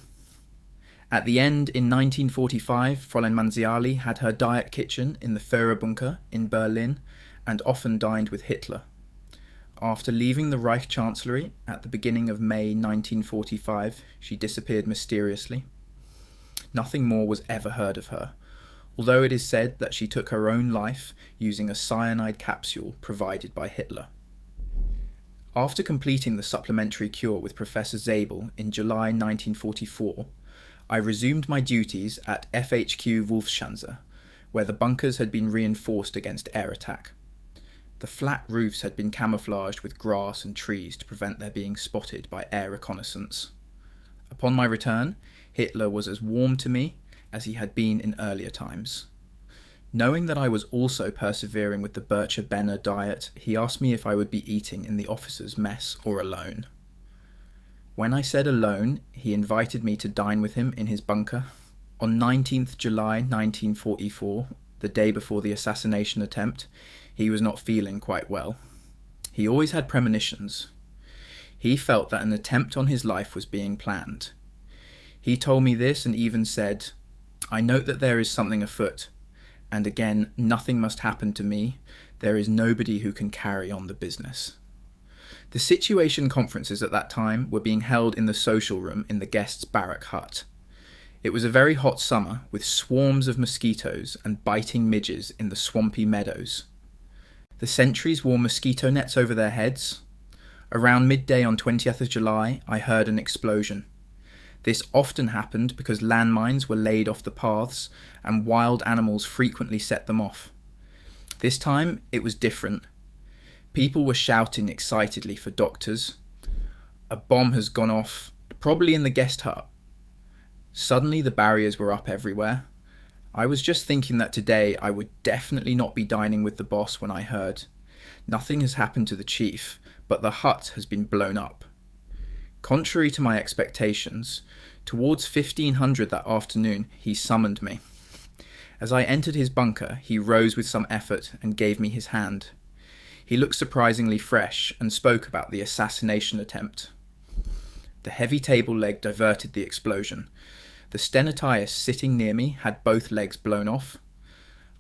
At the end, in 1945, Fräulein Manziali had her diet kitchen in the Führerbunker in Berlin, and often dined with Hitler. After leaving the Reich Chancellery at the beginning of May 1945, she disappeared mysteriously. Nothing more was ever heard of her, although it is said that she took her own life using a cyanide capsule provided by Hitler. After completing the supplementary cure with Professor Zabel in July 1944, I resumed my duties at FHQ Wolfschanze, where the bunkers had been reinforced against air attack. The flat roofs had been camouflaged with grass and trees to prevent their being spotted by air reconnaissance. Upon my return, Hitler was as warm to me as he had been in earlier times. Knowing that I was also persevering with the Bircherbenner diet, he asked me if I would be eating in the officers' mess or alone. When I said alone, he invited me to dine with him in his bunker. On 19th July 1944, the day before the assassination attempt, he was not feeling quite well. He always had premonitions. He felt that an attempt on his life was being planned. He told me this and even said, "I note that there is something afoot, and again, nothing must happen to me. There is nobody who can carry on the business." The situation conferences at that time were being held in the social room in the guests' barrack hut. It was a very hot summer with swarms of mosquitoes and biting midges in the swampy meadows. The sentries wore mosquito nets over their heads. Around midday on 20th of July, I heard an explosion. This often happened because landmines were laid off the paths and wild animals frequently set them off. This time, it was different. People were shouting excitedly for doctors. "A bomb has gone off, probably in the guest hut." Suddenly the barriers were up everywhere. I was just thinking that today I would definitely not be dining with the boss when I heard, "Nothing has happened to the chief, but the hut has been blown up." Contrary to my expectations, towards 1500 that afternoon he summoned me. As I entered his bunker, he rose with some effort and gave me his hand. He looked surprisingly fresh and spoke about the assassination attempt. The heavy table leg diverted the explosion. The stenotyrus sitting near me had both legs blown off.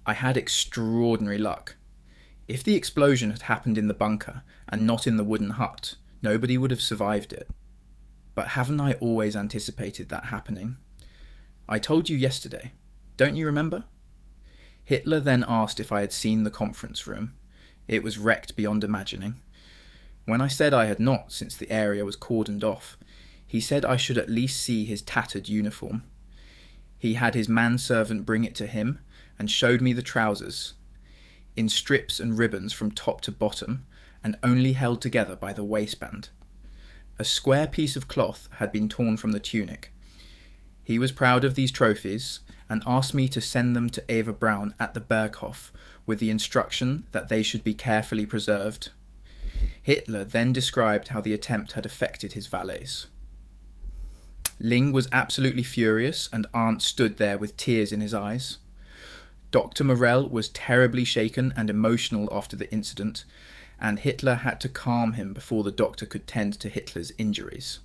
I had extraordinary luck. If the explosion had happened in the bunker and not in the wooden hut, nobody would have survived it. But haven't I always anticipated that happening? I told you yesterday. Don't you remember? Hitler then asked if I had seen the conference room. It was wrecked beyond imagining. When I said I had not, since the area was cordoned off, he said I should at least see his tattered uniform. He had his manservant bring it to him and showed me the trousers, in strips and ribbons from top to bottom, and only held together by the waistband. A square piece of cloth had been torn from the tunic. He was proud of these trophies and asked me to send them to Eva Braun at the Berghof with the instruction that they should be carefully preserved. Hitler then described how the attempt had affected his valets. Ling was absolutely furious and Arndt stood there with tears in his eyes. Dr. Morell was terribly shaken and emotional after the incident, and Hitler had to calm him before the doctor could tend to Hitler's injuries.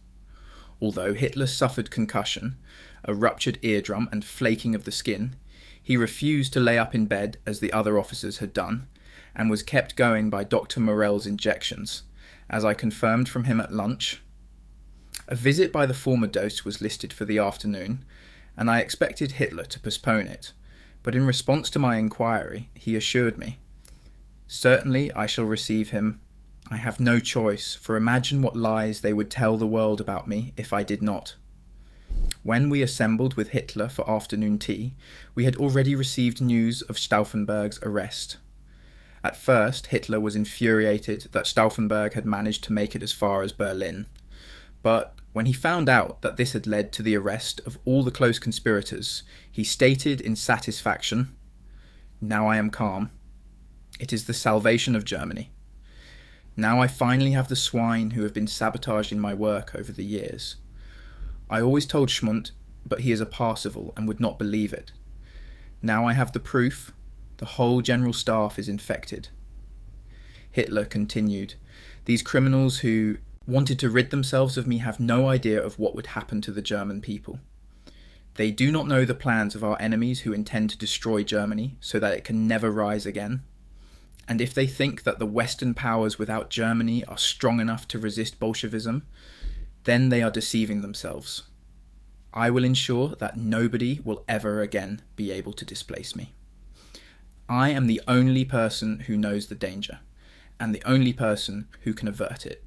Although Hitler suffered concussion, a ruptured eardrum and flaking of the skin, he refused to lay up in bed as the other officers had done, and was kept going by Dr. Morell's injections, as I confirmed from him at lunch. A visit by the former dose was listed for the afternoon, and I expected Hitler to postpone it, but in response to my inquiry, he assured me, "Certainly I shall receive him. I have no choice, for imagine what lies they would tell the world about me if I did not." When we assembled with Hitler for afternoon tea, we had already received news of Stauffenberg's arrest. At first, Hitler was infuriated that Stauffenberg had managed to make it as far as Berlin. But when he found out that this had led to the arrest of all the close conspirators, he stated in satisfaction, "Now I am calm. It is the salvation of Germany. Now I finally have the swine who have been sabotaging my work over the years. I always told Schmundt, but he is a Parzival and would not believe it. Now I have the proof. The whole general staff is infected." Hitler continued, "These criminals who wanted to rid themselves of me have no idea of what would happen to the German people. They do not know the plans of our enemies who intend to destroy Germany so that it can never rise again. And if they think that the Western powers without Germany are strong enough to resist Bolshevism, then they are deceiving themselves. I will ensure that nobody will ever again be able to displace me. I am the only person who knows the danger, and the only person who can avert it."